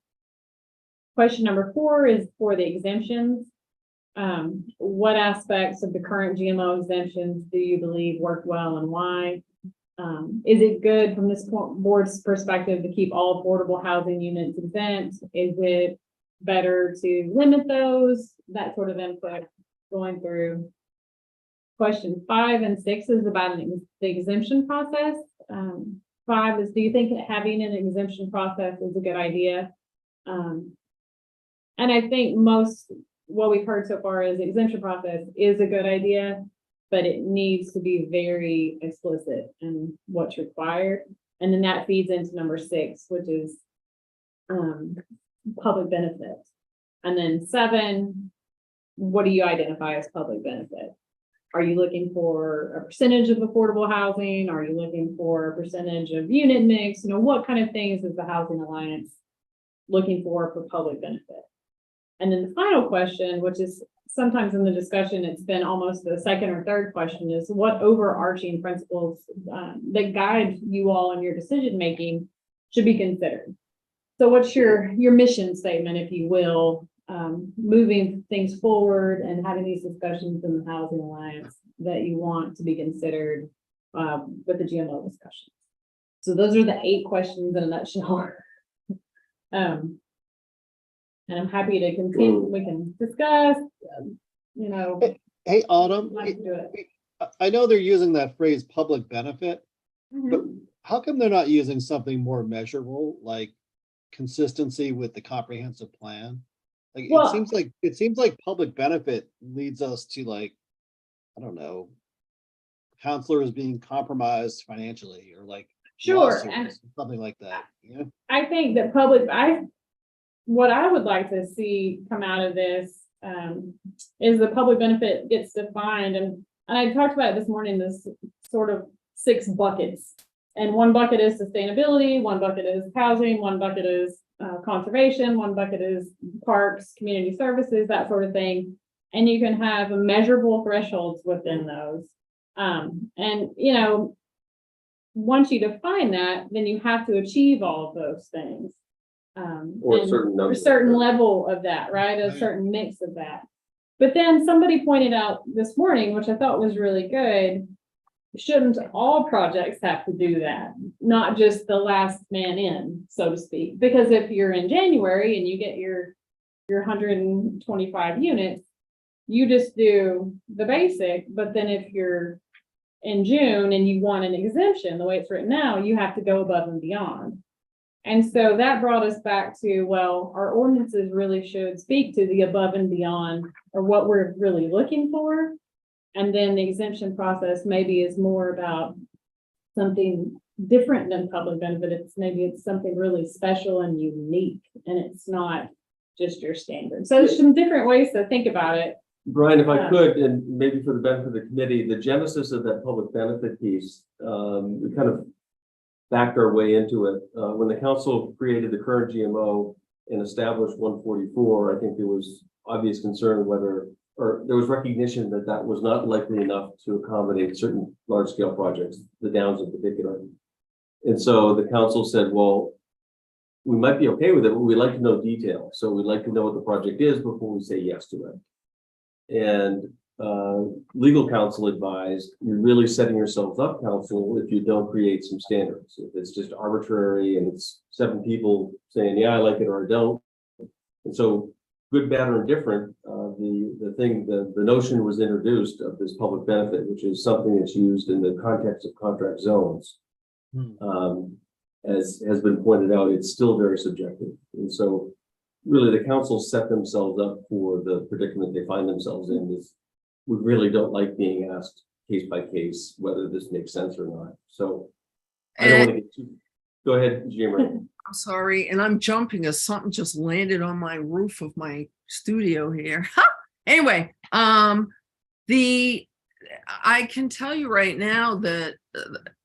Question number 4 is for the exemptions. What aspects of the current GMO exemptions do you believe work well and why? Is it good from this board's perspective to keep all affordable housing units exempt? Is it better to limit those? That sort of input going through. Question 5 and 6 is about the exemption process. 5 is, do you think having an exemption process is a good idea? And I think what we've heard so far is the exemption process is a good idea, but it needs to be very explicit in what's required. And then that feeds into number 6, which is public benefit. And then 7, what do you identify as public benefit? Are you looking for a percentage of affordable housing? Are you looking for a percentage of unit mix? You know, what kind of things is the Housing Alliance looking for public benefit? And then the final question, which is sometimes in the discussion, it's been almost the second or third question, is what overarching principles that guide you all in your decision-making should be considered? So what's your mission statement, if you will, moving things forward and having these discussions in the Housing Alliance that you want to be considered with the GMO discussion? So those are the 8 questions in a nutshell. And I'm happy to continue. We can discuss, you know. Hey, Autumn, like to do it. I know they're using that phrase public benefit, but Mhm. how come they're not using something more measurable, like consistency with the comprehensive plan? Like, Well- it seems like public benefit leads us to, like, I don't know, counselors being compromised financially, or like Sure, and lawsuits, something like that, you know? I think that what I would like to see come out of this is the public benefit gets defined, and I talked about it this morning, this sort of 6 buckets. And one bucket is sustainability, one bucket is housing, one bucket is conservation, one bucket is parks, community services, that sort of thing. And you can have measurable thresholds within those. And, you know, once you define that, then you have to achieve all of those things. Or a and certain number. a certain level of that, right? A certain mix of that. But then somebody pointed out this morning, which I thought was really good, shouldn't all projects have to do that? Not just the last man in, so to speak. Because if you're in January and you get your 125 units, you just do the basic, but then if you're in June and you want an exemption, the way it's written now, you have to go above and beyond. And so that brought us back to, well, our ordinances really should speak to the above and beyond, or what we're really looking for. And then the exemption process maybe is more about something different than public benefit. It's something really special and unique, and it's not just your standard. So there's some different ways to think about it. Brian, if I could, and maybe for the benefit of the committee, the genesis of that public benefit piece, we kind of backed our way into it. When the council created the current GMO and established 144, I think there was obvious concern whether, or there was recognition that that was not likely enough to accommodate certain large scale projects, the Downs in particular. And so the council said, well, we might be okay with it, but we'd like to know detail. So we'd like to know what the project is before we say yes to it. And legal counsel advised, you're really setting yourselves up, counsel, if you don't create some standards. If it's just arbitrary and it's 7 people saying, yeah, I like it or I don't. And so good, bad, or indifferent, the notion was introduced of this public benefit, which is something that's used in the context of contract zones. As has been pointed out, it's still very subjective. And so really the council set themselves up for the predicament they find themselves in. Is we really don't like being asked case by case whether this makes sense or not. So I don't want to get too, go ahead, Jim. I'm sorry, and I'm jumping as something just landed on my roof of my studio here. Anyway, I can tell you right now that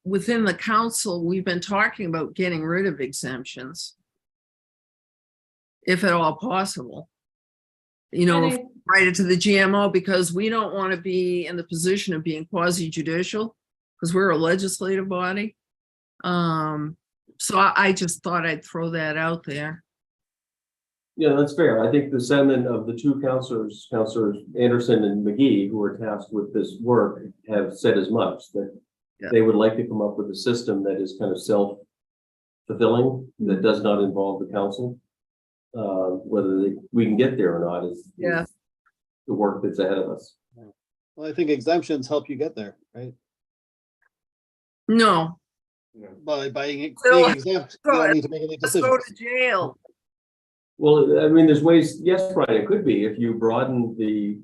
within the council, we've been talking about getting rid of exemptions. If at all possible. You know, And if- write it to the GMO, because we don't want to be in the position of being quasi judicial, because we're a legislative body. So I just thought I'd throw that out there. Yeah, that's fair. I think the sentiment of the two counselors, Counselors Anderson and McGee, who were tasked with this work, have said as much, that Yeah. they would like to come up with a system that is kind of self-fulfilling, that does not involve the council. Whether we can get there or not is Yeah. the work that's ahead of us. Well, I think exemptions help you get there, right? No, By being So- exempt, you don't need to make any let's go decisions. to jail. Well, I mean, there's ways, yes, Brian, it could be, if you broaden the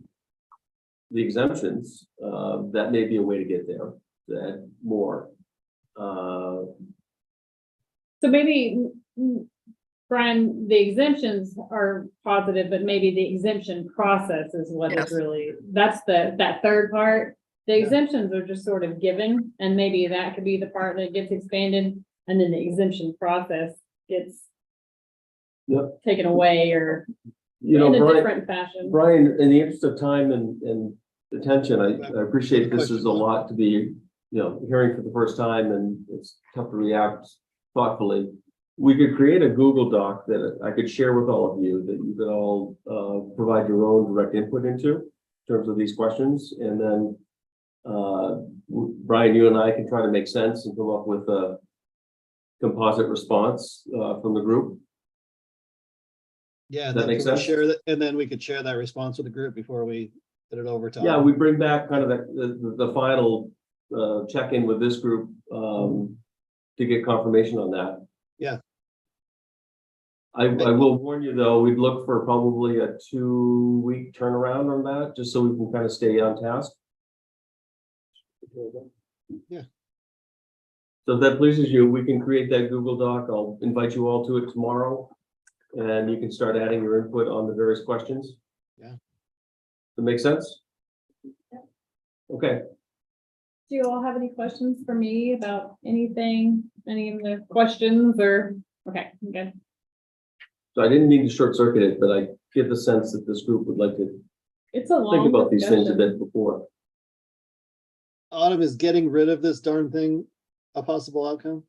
exemptions, that may be a way to get there, to add more. So maybe, Brian, the exemptions are positive, but maybe the exemption process is what Yes. is really, that's that third part. The Yeah. exemptions are just sort of given, and maybe that could be the part that gets expanded, and then the exemption process gets Yep. taken away or You know, in a Brian, different fashion. Brian, in the interest of time and attention, I appreciate this is a lot to be, hearing for the first time, and it's tough to react thoughtfully. We could create a Google Doc that I could share with all of you, that you could all provide your own direct input into in terms of these questions, and then Brian, you and I can try to make sense and come up with a composite response from the group. Yeah, That then makes can we sense? share that, and then we could share that response with the group before we get it over to. Yeah, we bring back kind of the final check-in with this group to get confirmation on that. Yeah. I will warn you, though, we'd look for probably a 2-week turnaround on that, just so we can kind of stay on task. Yeah. So if that pleases you, we can create that Google Doc. I'll invite you all to it tomorrow. And you can start adding your input on the various questions. Yeah. Does that make sense? Okay, Do you all have any questions for me about anything, any of the questions or, okay, I'm good. so I didn't mean to short circuit it, but I get the sense that this group would like to It's a long think about these things a discussion. bit before. Autumn, is getting rid of this darn thing a possible outcome?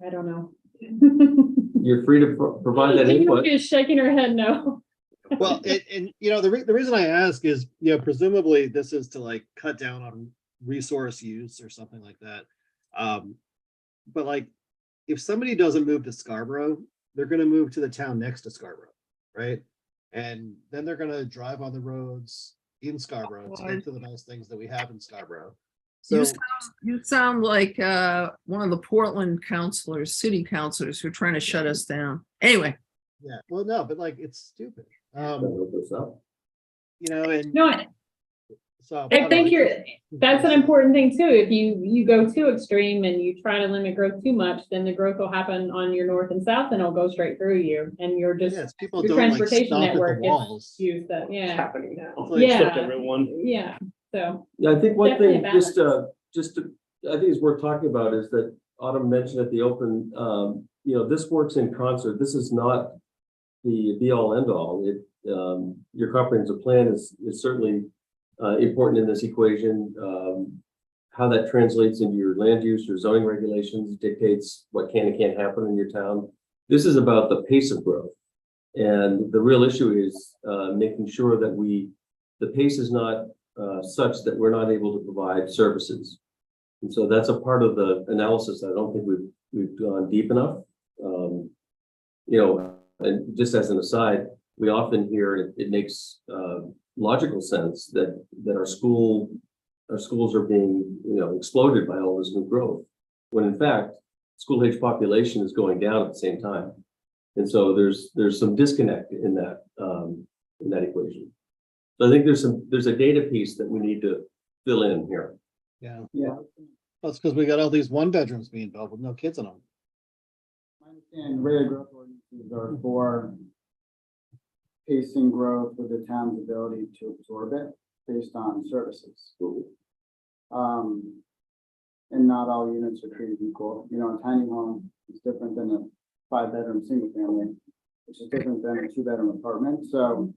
I don't know. You're free to provide that input. Is shaking her head no. Well, and the reason I ask is, presumably this is to like cut down on resource use or something like that. But like, if somebody doesn't move to Scarborough, they're gonna move to the town next to Scarborough, right? And then they're gonna drive on the roads in Scarborough to get to the nice things that we have in Scarborough. So, You sound like one of the Portland councilors, city councilors who are trying to shut us down. Anyway, yeah, well, no, but like, it's stupid. Don't look this up. And No, I so. think that's an important thing too. If you go too extreme and you try to limit growth too much, then the growth will happen on your north and south and it'll go straight through you and you're just, Yes, people your don't like transportation stop at the network gets walls. used up, It's yeah, happening now. Like, Yeah. Except everyone. yeah, so. Yeah, I think one Definitely thing, a I think it's worth talking about is that Autumn mentioned at the open, this works in concert. This is not the be all end all. Your comprehensive plan is certainly important in this equation. How that translates into your land use, your zoning regulations dictates what can and can't happen in your town. This is about the pace of growth. And the real issue is making sure that the pace is not such that we're not able to provide services. And so that's a part of the analysis that I don't think we've gone deep enough. And just as an aside, we often hear it makes logical sense that our schools are being exploded by all this new growth, when in fact school age population is going down at the same time. And so there's some disconnect in that equation. So I think there's a data piece that we need to fill in here. Yeah. Yeah. That's because we got all these one bedrooms being built with no kids in them. I understand rate of growth ordinances are for pacing growth with the town's ability to absorb it based on services. and not all units are treated equal. You know, a tiny home is different than a 5-bedroom single family, which is different than a 2-bedroom apartment. So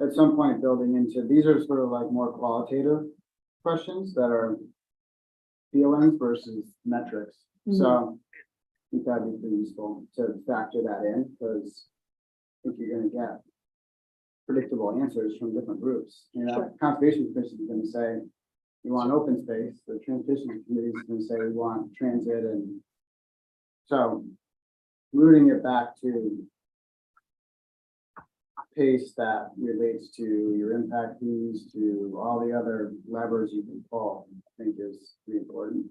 at some point building into, these are sort of like more qualitative questions that are feelings versus metrics. So I think that'd be pretty useful to factor that in, because I think you're gonna get predictable answers from different groups. You know, Conservation Commission is gonna say, we want open space. The Transportation Committee is gonna say, we want transit. And so rooting it back to pace that relates to your impact fees, to all the other levers you can pull, I think is pretty important.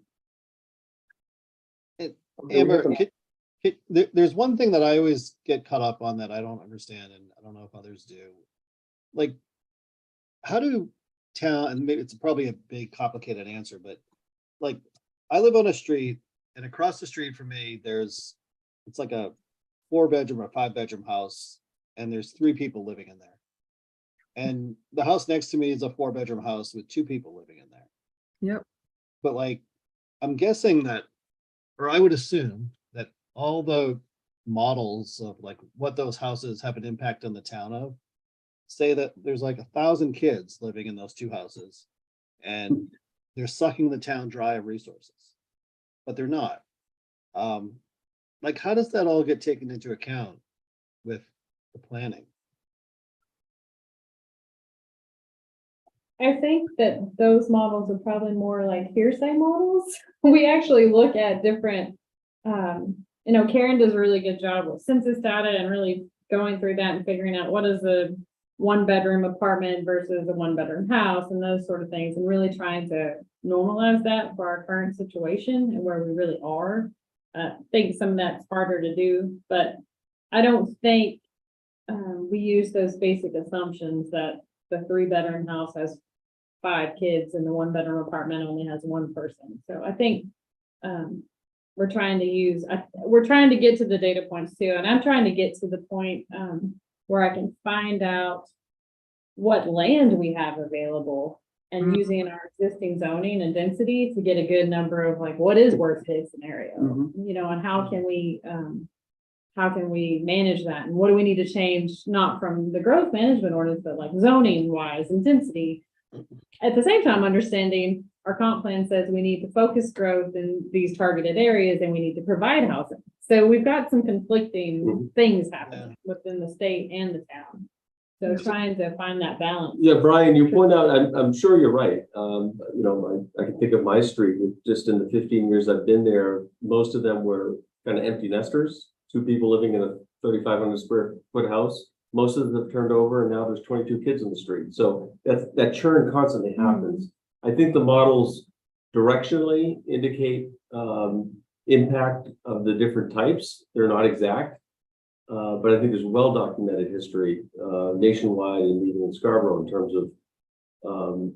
Amber, there's one thing that I always get caught up on that I don't understand, and I don't know if others do. Like, how do town, and maybe it's probably a big complicated answer, but like, I live on a street, and across the street from me, it's like a 4-bedroom or 5-bedroom house, and there's 3 people living in there. And the house next to me is a 4-bedroom house with 2 people living in there. Yep. But like, I'm guessing that, or I would assume that all the models of like what those houses have an impact on the town of say that there's like 1,000 kids living in those 2 houses and they're sucking the town dry of resources, but they're not. Like, how does that all get taken into account with the planning? I think that those models are probably more like hearsay models. We actually look at different, Karen does a really good job with census data and really going through that and figuring out what is a 1-bedroom apartment versus a 1-bedroom house and those sort of things, and really trying to normalize that for our current situation and where we really are. I think some of that's harder to do, but I don't think we use those basic assumptions that the 3-bedroom house has 5 kids and the 1-bedroom apartment only has 1 person. So I think we're trying to get to the data points too. And I'm trying to get to the point where I can find out what land we have available and using our existing zoning and density to get a good number of like, what is worst case scenario, and how can we manage that? And what do we need to change, not from the growth management ordinance, but like zoning wise and density. At the same time, understanding our comp plan says we need to focus growth in these targeted areas and we need to provide housing. So we've got some conflicting things happening within the state and the town. So trying to find that balance. Yeah, Brian, you point out, I'm sure you're right. I can think of my street, just in the 15 years I've been there, most of them were kind of empty nesters, 2 people living in a 3,500 square foot house. Most of them have turned over and now there's 22 kids in the street. So that churn constantly happens. I think the models directionally indicate impact of the different types. They're not exact, but I think there's well-documented history nationwide and even in Scarborough in terms of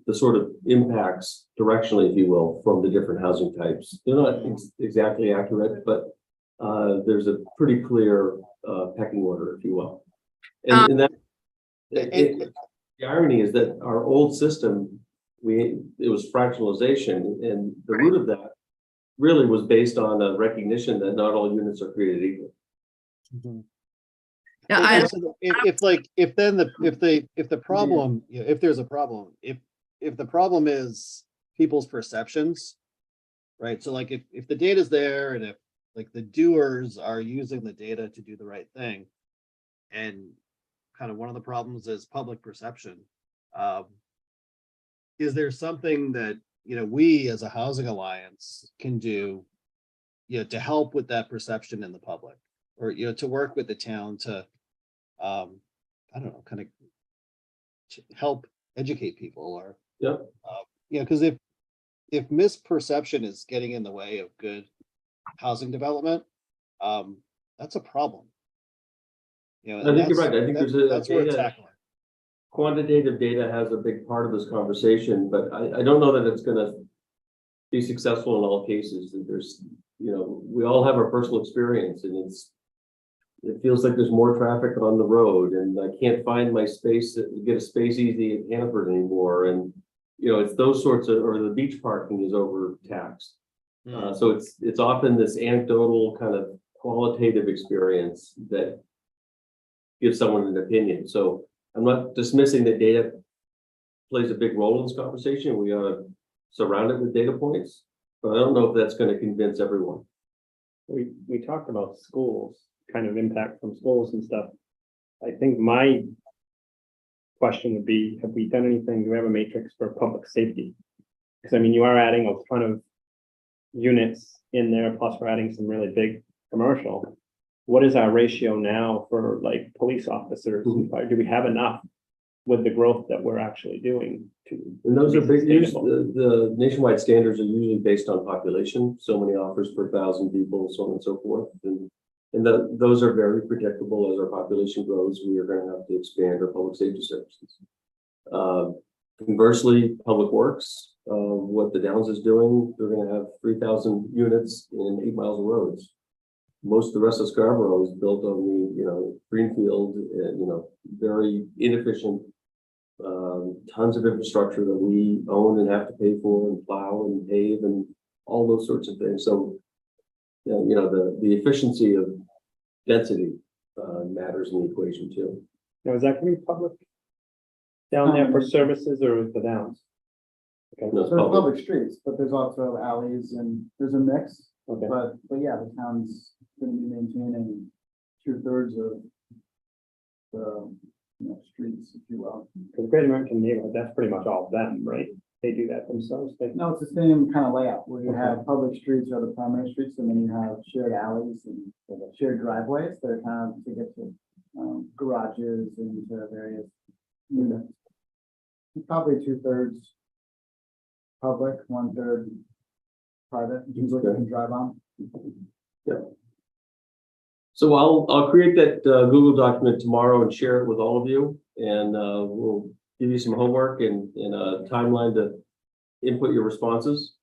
the sort of impacts directionally, if you will, from the different housing types. They're not exactly accurate, but there's a pretty clear pecking order, if you will. And the irony is that our old system, it was fractionalization, and the root of that really was based on a recognition that not all units are created equal. Yeah, if the problem, if there's a problem, if the problem is people's perceptions, right? So like if the data's there and if like the doers are using the data to do the right thing, and kind of one of the problems is public perception. Is there something that, we as a housing alliance can do, to help with that perception in the public, or, to work with the town to, I don't know, kind of help educate people or, because if misperception is getting in the way of good housing development, that's a problem. I think you're right. I think that's where it's tackling. Quantitative data has a big part of this conversation, but I don't know that it's going to be successful in all cases. There's, we all have our personal experience, and it feels like there's more traffic on the road, and I can't find my space, get a space easy at Hanford anymore, and you know, it's those sorts of, or the beach parking is overtaxed. So it's often this anecdotal kind of qualitative experience that gives someone an opinion. So I'm not dismissing that data plays a big role in this conversation. We ought to surround it with data points, but I don't know if that's going to convince everyone. We talked about schools, kind of impact from schools and stuff. I think my question would be, have we done anything? Do we have a matrix for public safety? Because I mean, you are adding a ton of units in there, plus we're adding some really big commercial. What is our ratio now for like police officers? Do we have enough with the growth that we're actually doing to? And those to are be big, sustainable? the nationwide standards are usually based on population, so many offers per 1,000 people, so on and so forth. And those are very predictable. As our population grows, we are going to have to expand our public safety services. Conversely, Public Works, what the Downs is doing, they're going to have 3,000 units in 8 miles of roads. Most of the rest of Scarborough is built on the, you know, greenfield and, you know, very inefficient, tons of infrastructure that we own and have to pay for and plow and pave and all those sorts of things. So, you know, the efficiency of density matters in the equation too. Now, is that gonna be public down there for services or is the Downs? Okay, No, it's There's public. public streets, but there's also alleys and there's a mix, okay. but yeah, the town's gonna be maintaining 2/3 of the, you know, streets, if you will. Because Great American Neighborhood, that's pretty much all of them, right? They do that themselves. No, it's the same kind of layout where you Okay. have public streets are the primary streets and then you have shared alleys and shared driveways that are kind of to get to garages and to various units. Probably 2/3 public, 1/3 private, usually you can drive on. So I'll create that Google document tomorrow and share it with all of you. And we'll give you some homework and a timeline to input your responses.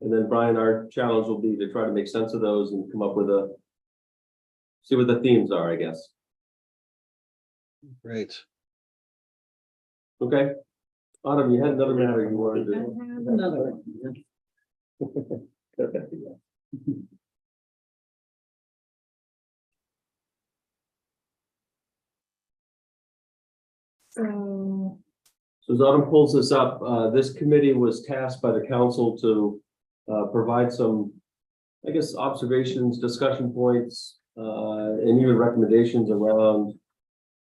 And then Brian, our challenge will be to try to make sense of those and come up with see what the themes are, I guess. Great. Okay. Autumn, you had another matter you wanted I to. have another one. Perfect. So, So as Autumn pulls this up, this committee was tasked by the council to provide some, I guess, observations, discussion points, and even recommendations around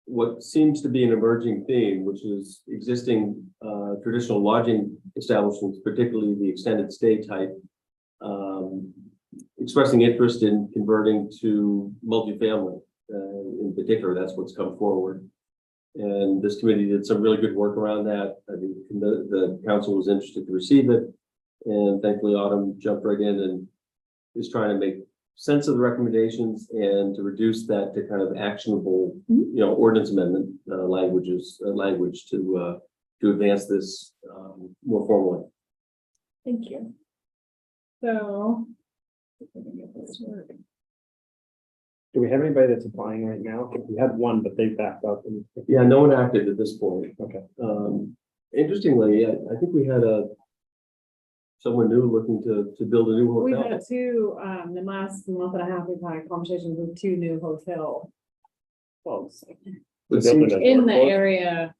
what seems to be an emerging theme, which is existing traditional lodging establishments, particularly the extended stay type, expressing interest in converting to multifamily. In particular, that's what's come forward. And this committee did some really good work around that. I think the council was interested to receive it. And thankfully Autumn jumped right in and is trying to make sense of the recommendations and to reduce that to kind of actionable, you know, ordinance amendment language to advance this more formally. thank you. So. if I can get this to work. Do we have anybody that's applying right now? We had one, but they backed up. And Yeah, no one acted at this point. okay. Interestingly, I think we had someone new looking to build a new We hotel. had two, the last month and a half, we've had conversations with two new hotel folks It seems- in the area.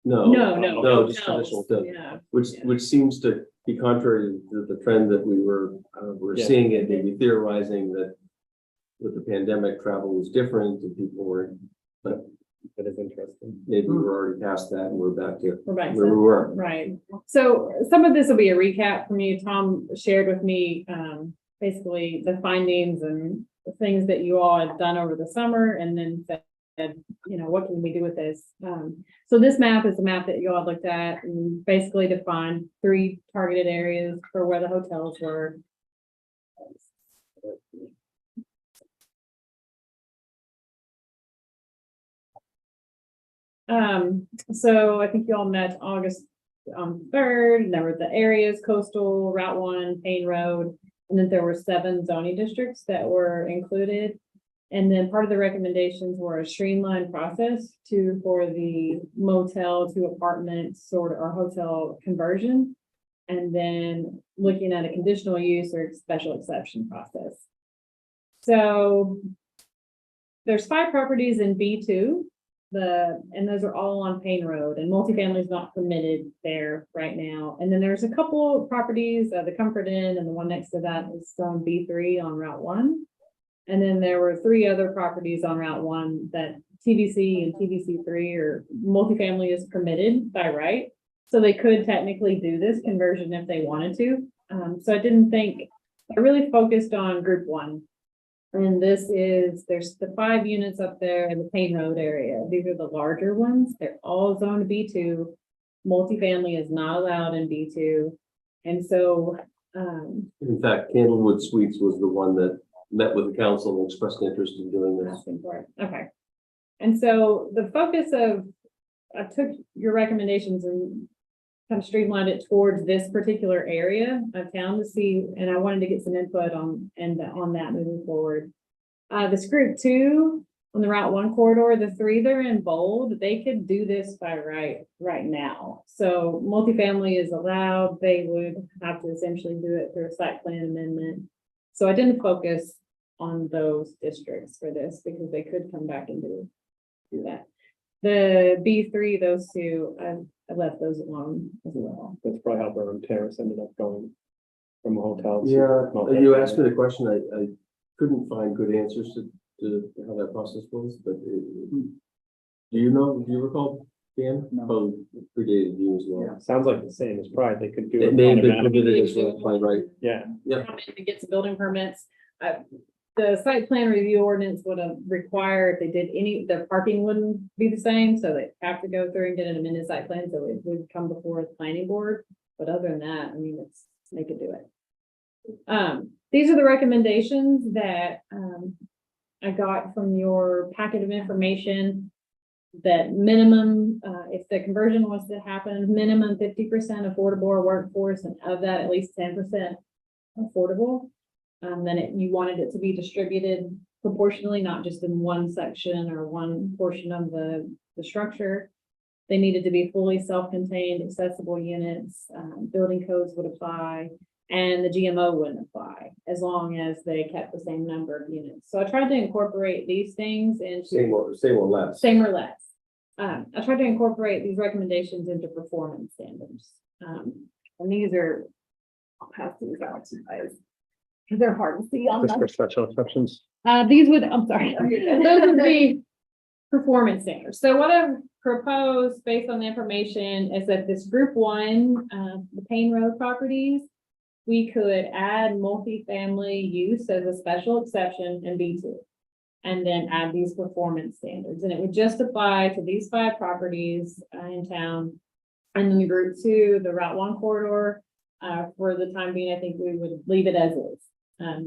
No, just hotels, traditional hotel. Yeah, Which seems to be contrary to the trend that we're Yeah. seeing and maybe theorizing that with the pandemic, travel was different and people were, That is interesting. maybe we're already past that and we're back to we're back where we to, were. right. So some of this will be a recap from you. Tom shared with me, basically the findings and the things that you all had done over the summer and then said, you know, what can we do with this? So this map is a map that you all looked at and basically defined 3 targeted areas for where the hotels were. So I think you all met August 3rd, and there were the areas, coastal, Route 1, Payne Road, and then there were 7 zoning districts that were included. And then part of the recommendations were a streamlined process for the motel to apartment sort of or hotel conversion. And then looking at a conditional use or special exception process. So there's 5 properties in B2, and those are all on Payne Road, and multifamily is not permitted there right now. And then there's a couple of properties, the Comfort Inn and the one next to that is still on B3 on Route 1. And then there were 3 other properties on Route 1 that TBC and TBC3 or multifamily is permitted by right. So they could technically do this conversion if they wanted to. So I really focused on group 1. And there's the 5 units up there in the Payne Road area. These are the larger ones. They're all zoned B2. Multifamily is not allowed in B2. And so, In fact, Candlewood Suites was the one that met with the council and expressed an interest in doing this. asking for it. Okay. And so the focus I took your recommendations and kind of streamlined it towards this particular area of town to see, and I wanted to get some input on that moving forward. This group 2 on the Route 1 corridor, the 3 that are in bold, they could do this by right now. So multifamily is allowed. They would have to essentially do it through a site plan amendment. So I didn't focus on those districts for this because they could come back and do that. The B3, those 2, I left those alone as well. That's probably how Burnham Terrace ended up going from a hotel. to Yeah, multifamily. you asked me the question, I couldn't find good answers to how that process was, but do you recall, Dan? No. Oh, predated you as well. Sounds like the same as Pride. They could do It it may have been automatically. permitted as well, quite right. Yeah, To get some building permits. The site plan review ordinance would have required, if they did the parking wouldn't be the same, so they have to go through and get an amended site plan, so it would come before the planning board. But other than that, I mean, they could do it. These are the recommendations that, I got from your packet of information. That minimum, if the conversion was to happen, minimum 50% affordable or workforce, and of that, at least 10% affordable. Then you wanted it to be distributed proportionally, not just in one section or one portion of the structure. They needed to be fully self-contained, accessible units, building codes would apply, and the GMO wouldn't apply as long as they kept the same number of units. So I tried to incorporate these things into. Same or less. Same or less. I tried to incorporate these recommendations into performance standards. And these are, I'll pass these out to you guys. Because they're hard to see on just for the, special exceptions. these would, I'm sorry, those would be performance standards. So what I've proposed based on the information is that this group 1, the Payne Road properties, we could add multifamily use as a special exception in B2. And then add these performance standards, and it would just apply to these 5 properties in town. And then the group 2, the Route 1 corridor, for the time being, I think we would leave it as is.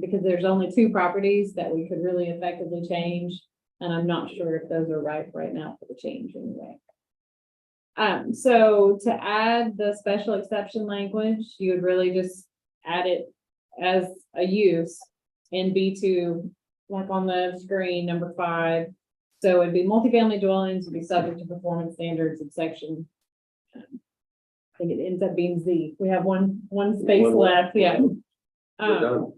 Because there's only 2 properties that we could really effectively change, and I'm not sure if those are right now for the change anyway. So to add the special exception language, you would really just add it as a use in B2. Like on the screen, number 5. So it'd be multifamily dwellings would be subject to performance standards in section. I think it ends up being Z. We have one space One left, yeah. We're done.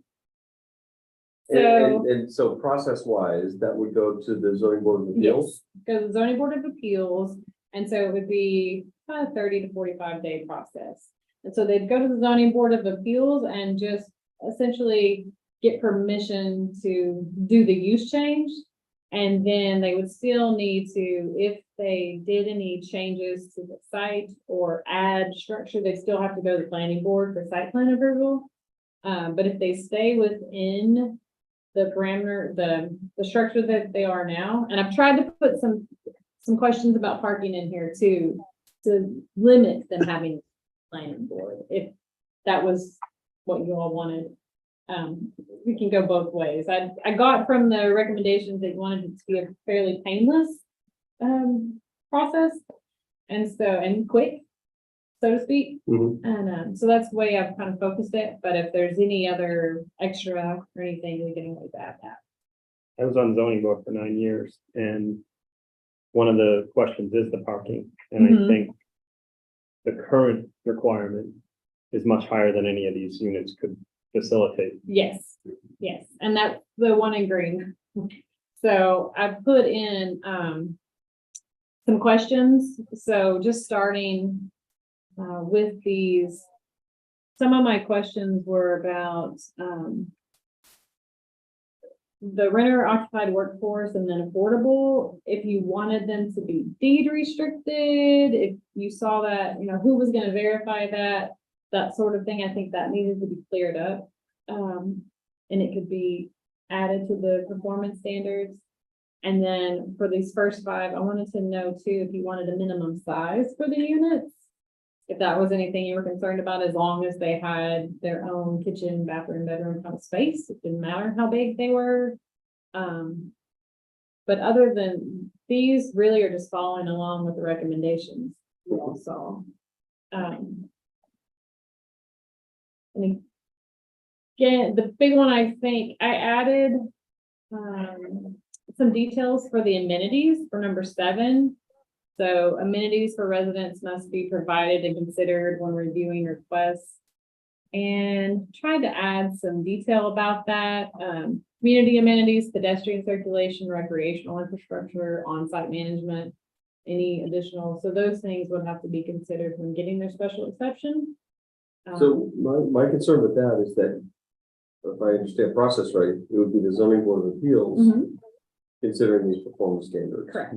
So. And so process wise, that would go to the zoning board of appeals? Yes, go to the zoning board of appeals, and so it would be a 30 to 45 day process. And so they'd go to the zoning board of appeals and just essentially get permission to do the use change. And then they would still need to, if they did any changes to the site or add structure, they still have to go to the planning board for site plan approval. But if they stay within the parameter, the structure that they are now, and I've tried to put some questions about parking in here too, to limit them having planning board, if that was what you all wanted. We can go both ways. I got from the recommendations that you wanted it to be a fairly painless process and quick, so to speak. Mhm. And so that's the way I've kind of focused it. But if there's any other extra or anything, we can always add that. I was on zoning board for 9 years, and one of the questions is the parking, and I Mhm. think the current requirement is much higher than any of these units could facilitate. Yes, yes, and that's the one in green. So I put in, some questions, so just starting, with these. Some of my questions were about, the renter occupied workforce and then affordable, if you wanted them to be deed restricted, if you saw that, who was gonna verify that sort of thing, I think that needed to be cleared up. And it could be added to the performance standards. And then for these first 5, I wanted to know too, if you wanted a minimum size for the units. If that was anything you were concerned about, as long as they had their own kitchen, bathroom, bedroom kind of space, it didn't matter how big they were. But other than, these really are just following along with the recommendations we all saw. And again, the big one, I think, I added, some details for the amenities for number 7. So amenities for residents must be provided and considered when reviewing requests. And tried to add some detail about that. Community amenities, pedestrian circulation, recreational infrastructure, on-site management, any additional, so those things would have to be considered when getting their special exception. So my concern with that is that, if I understand the process right, it would be the zoning board of appeals Mhm, considering these performance standards. correct.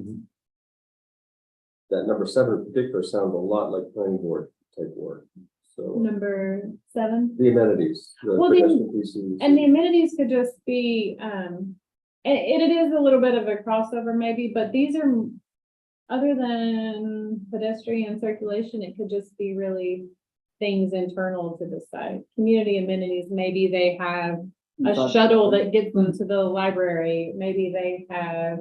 That number 7 in particular sounds a lot like planning board type work. So Number 7. the amenities, the Well, the- pedestrian pieces. And the amenities could just be, it is a little bit of a crossover maybe, but these are, other than pedestrian circulation, it could just be really things internal to the site. Community amenities, maybe they have a shuttle that gets them to the library, maybe they have,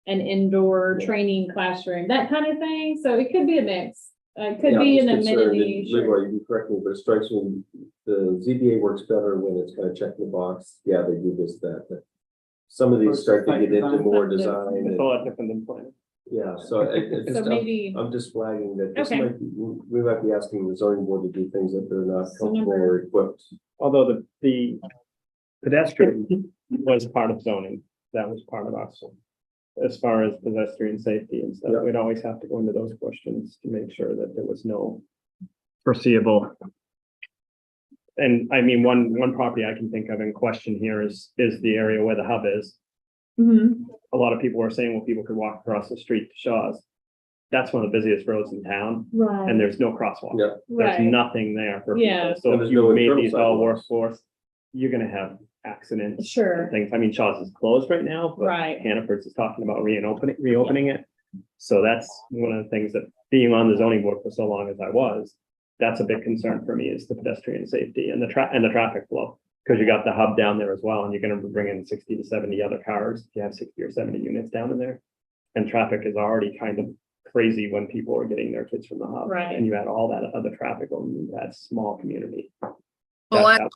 an indoor training classroom, that kind of thing. So it could be a mix. It could Yeah, be I'm an just concerned, amenity. and Sure. Leroy, you correct me, but it strikes me, the ZBA works better when it's kind of checking the box. Yeah, they do this, that, but some of these start to get into more design. It's and- a lot different than planning. Yeah, so So maybe, I'm just flagging that this Okay. might be, we might be asking the zoning board to do things that they're not So comfortable number- or equipped. Although the pedestrian was part of zoning, that was part of us. As far as pedestrian safety and stuff, Yeah. we'd always have to go into those questions to make sure that there was no foreseeable. And I mean, one property I can think of in question here is the area where the hub is. mhm, A lot of people are saying, well, people could walk across the street to Shaw's. That's one of the busiest roads in town, right, and there's no crosswalk. Yeah. There's right. nothing there for Yeah. people. So And if there's you no made internal these all sidewalks. workforce, you're gonna have accidents. Sure, Things. I mean, Shaw's is closed right now, but right. Hannaford's is talking about reopening it. So that's one of the things that, being on the zoning board for so long as I was, that's a big concern for me, is the pedestrian safety and the traffic flow. Cause you got the hub down there as well, and you're gonna bring in 60 to 70 other cars, if you have 60 or 70 units down in there. And traffic is already kind of crazy when people are getting their kids from the hub. Right. And you add all that other traffic on that small community. Well, That's how-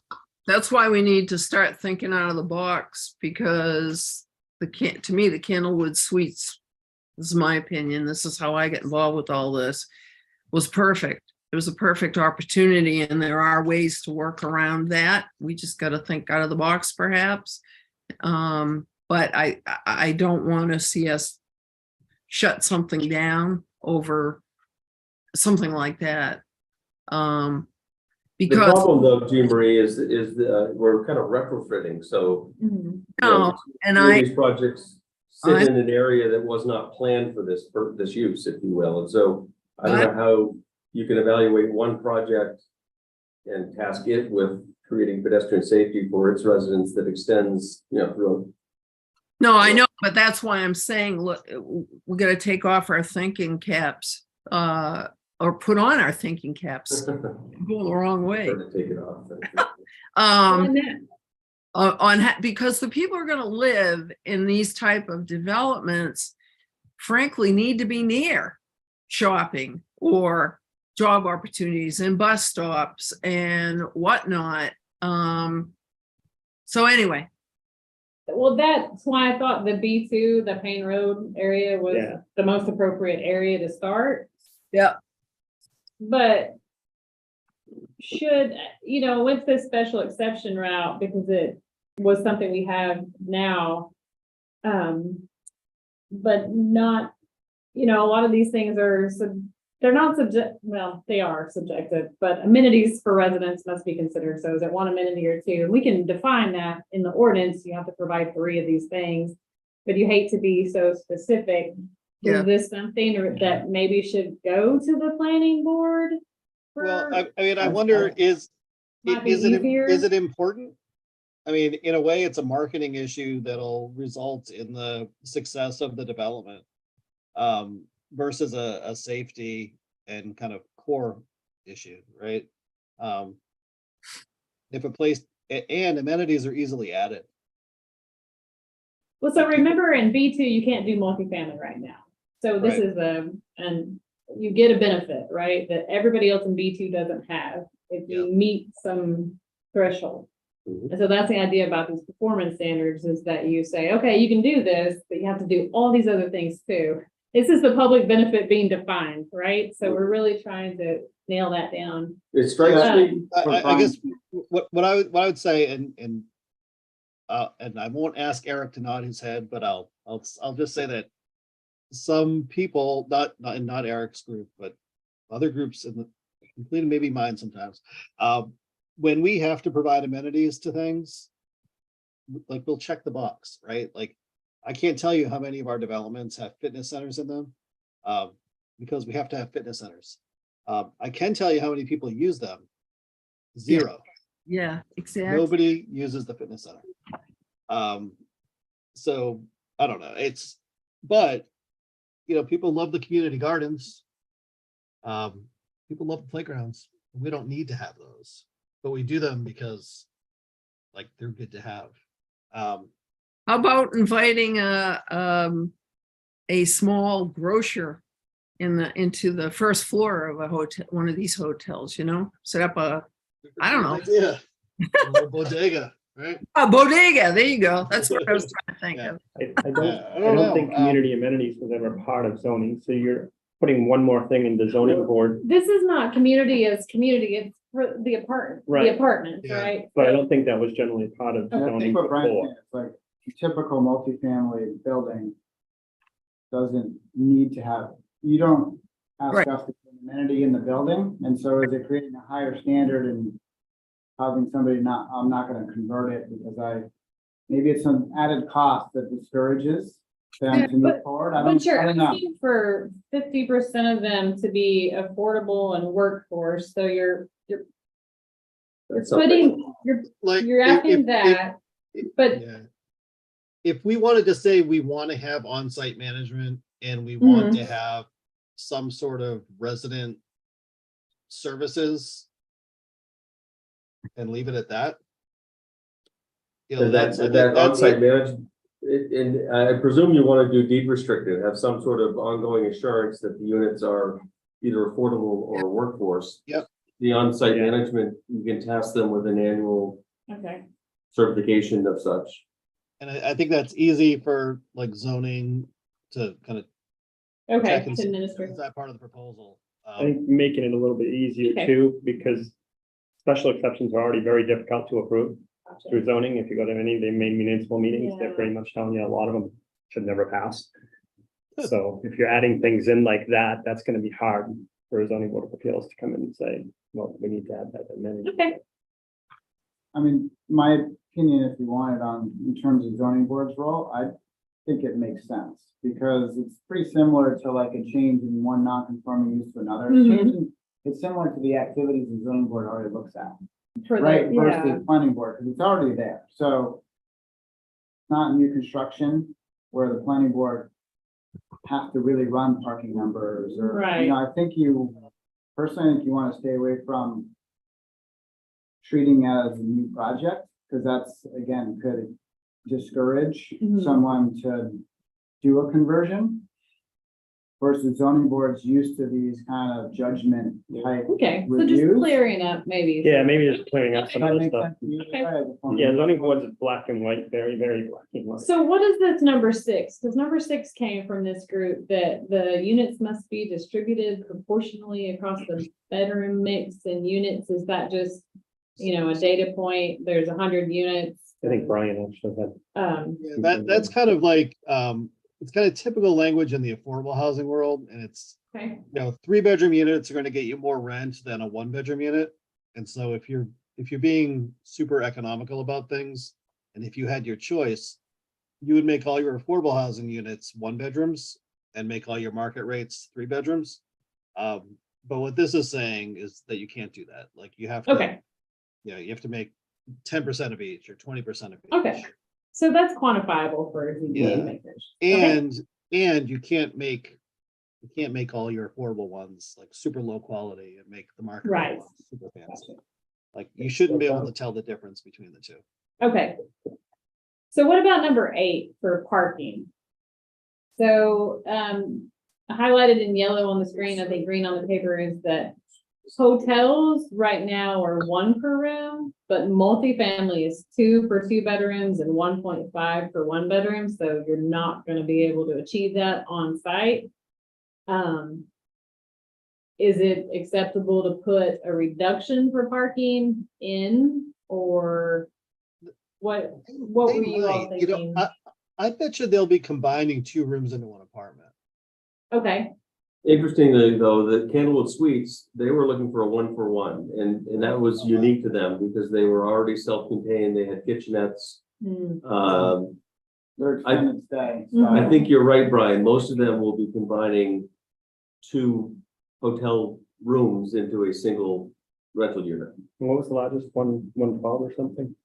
that's why we need to start thinking out of the box, because to me, the Candlewood Suites, this is my opinion, this is how I get involved with all this, was perfect. It was a perfect opportunity, and there are ways to work around that. We just got to think out of the box perhaps. But I don't want to see us shut something down over something like that. The Because problem though, Jean Marie, is we're kind of retrofitting, so. Mhm. no, and Some of I, These projects sit in an area that was not planned for this use, if you will, and so I don't know how you can evaluate one project and task it with creating pedestrian safety for its residents that extends, through. no, I know, but that's why I'm saying, look, we're gonna take off our thinking caps, or put on our thinking caps, go the wrong way. To take it off. And that- Because the people who are gonna live in these type of developments, frankly, need to be near shopping or job opportunities and bus stops and whatnot. So anyway, Well, that's why I thought the B2, the Payne Road area was Yeah. the most appropriate area to start. Yeah. But should, with this special exception route, because it was something we have now. But not, a lot of these things are, they're not they are subjective, but amenities for residents must be considered. So is it one amenity or two? And we can define that in the ordinance. You have to provide 3 of these things. But you hate to be so specific. Yeah. Is this something that maybe should go to the planning board? Well, for- I mean, I wonder, Might be is easier. it important? I mean, in a way, it's a marketing issue that'll result in the success of the development. Versus a safety and kind of core issue, right? If a place, and amenities are easily added. Well, so remember in B2, you can't do multifamily right now. So this Right. is and you get a benefit, right? That everybody else in B2 doesn't have if you meet some threshold. Mhm. And so that's the idea about these performance standards is that you say, okay, you can do this, but you have to do all these other things too. This is the public benefit being defined, right? So we're really trying to nail that down. It strikes me. I guess what I would say, and I won't ask Eric to nod his head, but I'll just say that some people, not Eric's group, but other groups including maybe mine sometimes, when we have to provide amenities to things, like we'll check the box, right? Like, I can't tell you how many of our developments have fitness centers in them, because we have to have fitness centers. I can tell you how many people use them. 0. Yeah, exactly. Nobody uses the fitness center. So I don't know, but people love the community gardens. People love the playgrounds. We don't need to have those, but we do them because like they're good to have. How about inviting a small grocer into the first floor of a hotel, one of these hotels, set up I don't know. Yeah. Bodega, right? a bodega. There you go. That's what I was trying to think Yeah. of. I Yeah, I I don't don't know. think community amenities was ever part of zoning, so you're putting one more thing in the zoning board. This is not community as community, it's for the Right. apartments, Yeah. right? But I don't think that was generally part of And I zoning think what Brian's before. saying is like a typical multifamily building doesn't need to have, you don't Right. ask us to put an amenity in the building, and so is it creating a higher standard and causing somebody I'm not gonna convert it because maybe it's some added cost that discourages them Yeah, to move forward. I But you're don't know. asking for 50% of them to be affordable and workforce, so you're That's putting, Like, you're if- asking if- that, but Yeah. If we wanted to say we want to have on-site management and we want to have some sort of resident services and leave it at that. That's on-site management. And I presume you want to do deed restricted, have some sort of ongoing assurance that the units are either affordable or workforce. Yep. The on-site Yeah. management, you can task them with an annual okay. certification of such. And I think that's easy for like zoning to kind of Okay, check and to see. administer. Is that part of the proposal? I think making it a little bit easier Okay. too, because special exceptions are already very difficult to approve Gotcha. through zoning. If you go to any of the main municipal meetings, they're Yeah. pretty much telling you a lot of them should never pass. So if you're adding things in like that, that's gonna be hard for a zoning board of appeals to come in and say, well, we need to add that amenity. Okay. I mean, my opinion, if you want it on, in terms of zoning board's role, I think it makes sense. Because it's pretty similar to like a change in one non-conforming use to another. Mhm. It's similar to the activities the zoning board already looks at, For right? the, yeah, Versus planning board, because it's already there, so. It's not new construction where the planning board have to really run parking numbers or, Right. I think personally, I think you want to stay away from treating it as a new project, because that's, again, could discourage Mhm. someone to do a conversion versus zoning boards used to these kind of judgment type. Okay, so just Reviews? clearing up maybe. Yeah, maybe just clearing up some That of the makes stuff. sense to you? Okay. I just wanted- Yeah, zoning boards is black and white, very, very black and white. So what is this number 6? Because number 6 came from this group that the units must be distributed proportionally across the bedroom mix and units. Is that just, you know, a data point? There's 100 units. I think Brian actually had. Yeah, that's kind of like, it's kind of typical language in the affordable housing world, and it's, Okay, you know, 3-bedroom units are gonna get you more rent than a 1-bedroom unit. And so if you're being super economical about things, and if you had your choice, you would make all your affordable housing units 1-bedrooms and make all your market rates 3-bedrooms. But what this is saying is that you can't do that. Like, you have to, okay, you know, you have to make 10% of each or 20% of each. okay. So that's quantifiable for Yeah. ZBA makers. Okay. And you can't make all your affordable ones like super low quality and make the market rate Right. ones super fancy. Like, you shouldn't be able to tell the difference between the two. Okay. So what about number 8 for parking? So, highlighted in yellow on the screen, I think green on the paper, is that hotels right now are 1 per room, but multifamily is 2 for 2 bedrooms and 1.5 for 1 bedroom. So you're not gonna be able to achieve that on site. Is it acceptable to put a reduction for parking in, or what were They you all might, you know, thinking? I bet you they'll be combining 2 rooms into 1 apartment. Okay, Interestingly, though, the Candlewood Suites, they were looking for a 1-for-1, and that was unique to them because they were already self-contained, they had kitchenettes. Hmm, They're extended stay. Mhm. I think you're right, Brian, most of them will be combining 2 hotel rooms into a single rental unit. What was the largest, 112 or something?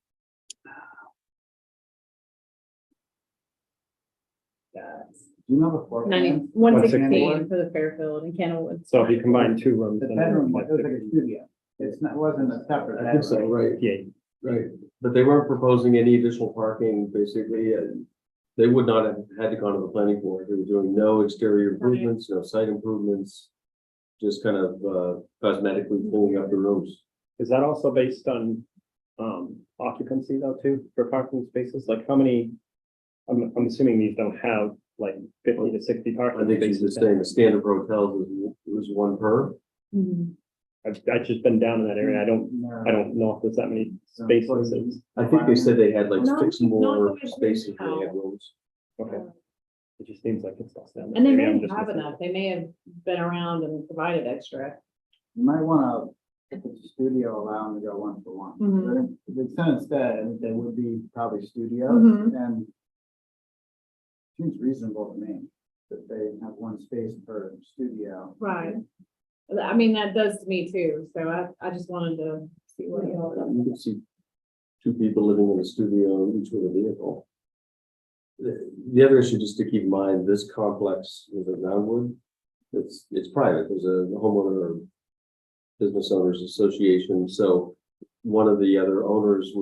Do you know the floor 90, plan? 116 for the Fairfield and Kennelwood. So if you combine 2 rooms. The then bedroom, like it was like a studio. It's not, wasn't a separate. I think so, bedroom. right, Yeah, right. But they weren't proposing any additional parking, basically, and they would not have had to go to the planning board. They were doing no exterior improvements, no site improvements. Just kind of cosmetically cleaning up the rooms. is that also based on occupancy though too, for parking spaces? Like how many? I'm assuming these don't have like 50 to 60 I parking think she's spaces. just saying the standard for hotels was 1 per. Mhm. I've just been down in that area. I don't know if there's that many spaces. I think they said they had like No, 6 not more the way it's spaces than now. they had rooms. Okay. It just seems like it's less than. And they Maybe I'm may just have missing- enough, they may have been around and provided extra. You might wanna put the studio allow them to go 1-for-1. Mhm. If it's tenant stay, I think they would be probably studios Mhm. and seems reasonable to me that they have 1 space per studio. Right. I mean, that does to me too, so I just wanted to see what you all thought. You can see 2 people living in a studio, each with a vehicle. The other issue just to keep in mind, this complex with a Roundwood, it's private. There's a homeowner or business owners association. So one of the other owners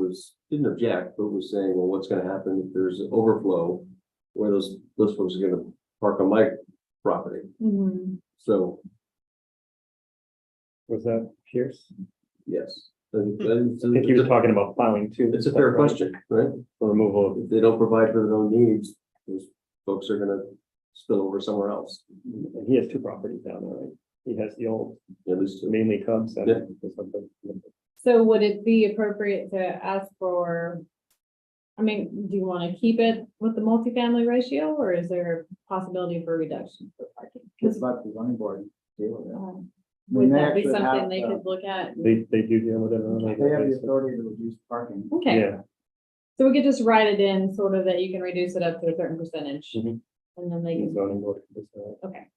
didn't object, but was saying, well, what's gonna happen if there's overflow? Where those folks are gonna park on my property? Mhm. So, Was that Pierce? yes. I think he was talking about plowing too. It's a fair question, right? For removal of, If they don't provide for their own needs, those folks are gonna spill over somewhere else, and he has 2 properties down there, right? He has the old, at least. mainly Cubs. and Yeah. something. So would it be appropriate to ask for, I mean, do you want to keep it with the multifamily ratio, or is there a possibility for reduction for parking? It's Because about the zoning board deal with it. I mean, would they that be actually something have they the- could look at? They do deal with it. on a They regular have the basis. authority to reduce parking. Okay, Yeah, so we could just write it in sort of that you can reduce it up to a certain percentage. Mhm. And then they the can, zoning board. okay.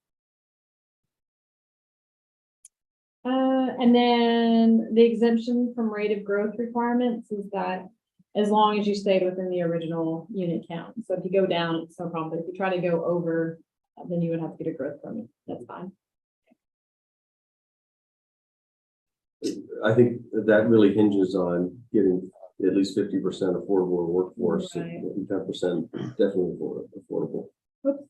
And then the exemption from rate of growth requirements is that as long as you stayed within the original unit count. So if you go down, it's no problem, but if you try to go over, then you would have to get a growth permit, that's fine. I think that really hinges on getting at least 50% affordable workforce Right. and 10% definitely affordable. Whoops.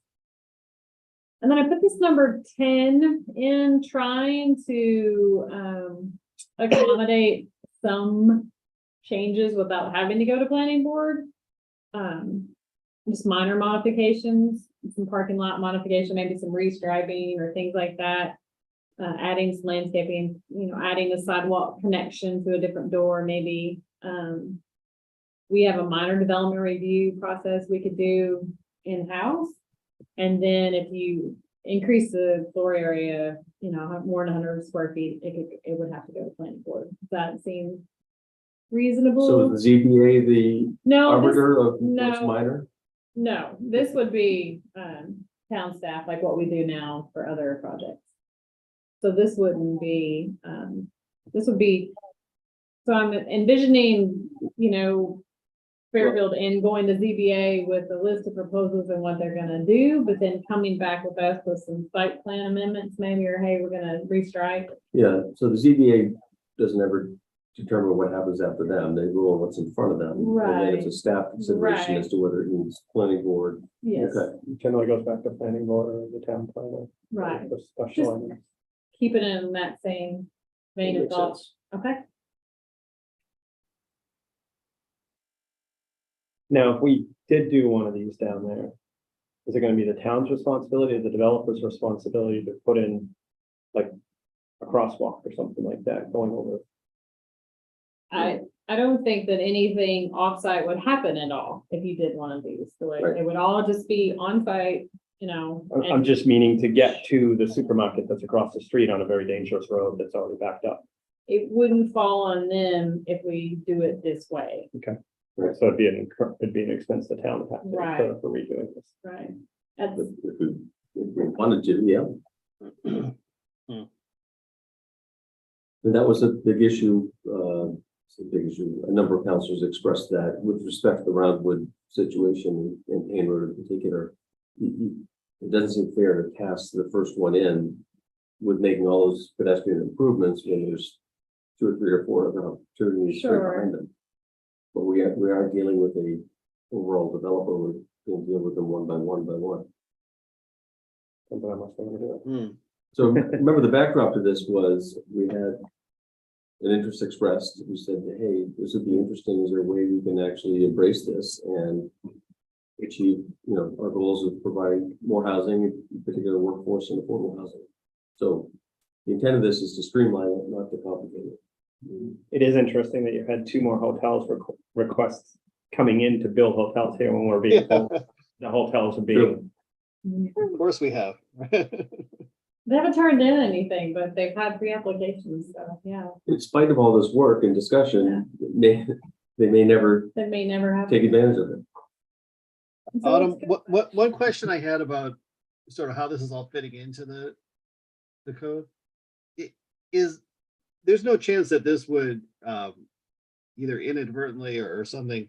And then I put this number 10 in, trying to accommodate some changes without having to go to planning board. Just minor modifications, some parking lot modification, maybe some restriping or things like that. Adding some landscaping, adding the sidewalk connection to a different door, maybe. We have a minor development review process we could do in-house. And then if you increase the floor area, more than 100 square feet, it would have to go to planning board. Does that seem reasonable? So is the ZBA the No, this- arbiter of what's no. minor? no, this would be town staff, like what we do now for other projects. So this wouldn't be, this would be, so I'm envisioning, Fairfield and going to ZBA with a list of proposals and what they're gonna do, but then coming back with us with some site plan amendments maybe, or hey, we're gonna restrike. Yeah, so the ZBA doesn't ever determine what happens after them. They rule on what's in front of them. And then it's a staff consideration as to whether it needs planning board. Yes, Okay. Generally goes back to planning board or the town planner. right. For special Just- items. Keep it in that same vein of Makes thought. sense. Okay. Now, if we did do one of these down there, is it gonna be the town's responsibility or the developer's responsibility to put in like a crosswalk or something like that going over? I don't think that anything offsite would happen at all if you did one of these. So Right. it would all just be on site, I'm and just meaning to get to the supermarket that's across the street on a very dangerous road that's already backed up. it wouldn't fall on them if we do it this way, So it'd be an expense the town would have to Right. incur for redoing this. right? That's, If we wanted to, yeah. And that was a big issue, a number of councilors expressed that with respect to the Roundwood situation in Payne Road in particular. It doesn't seem fair to cast the first one in with making all those pedestrian improvements when there's 2 or 3 or 4 other opportunities right Sure. behind them. But we are dealing with a overall developer, we're going to deal with them one by one by one. Something I must want to do. Hmm. So remember, the backdrop to this was we had an interest expressed. We said, hey, this would be interesting. Is there a way we can actually embrace this and achieve, our goals of providing more housing, in particular workforce and affordable housing? So the intent of this is to streamline it, not to complicate it. It is interesting that you had 2 more hotels requests coming in to build hotels here when we're being told the hotels are being. Of course we have. they haven't turned in anything, but they've had 3 applications, so yeah, In spite of all this work and discussion, they may never they may never have. take advantage of it. So Autumn, it's good. one question I had about sort of how this is all fitting into the code. There's no chance that this would either inadvertently or something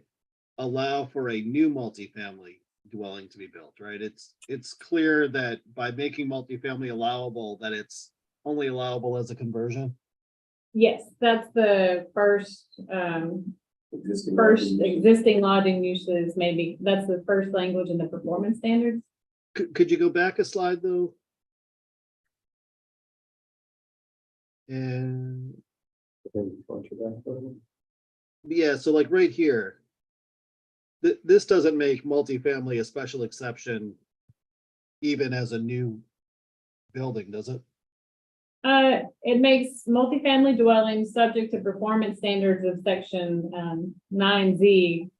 allow for a new multifamily dwelling to be built, right? It's clear that by making multifamily allowable, that it's only allowable as a conversion. Yes, that's the first existing lodging uses, maybe, that's the first language in the performance standards. Could you go back a slide though? And yeah, so like right here. This doesn't make multifamily a special exception. Even as a new building, does it? It makes multifamily dwellings subject to performance standards of section 9Z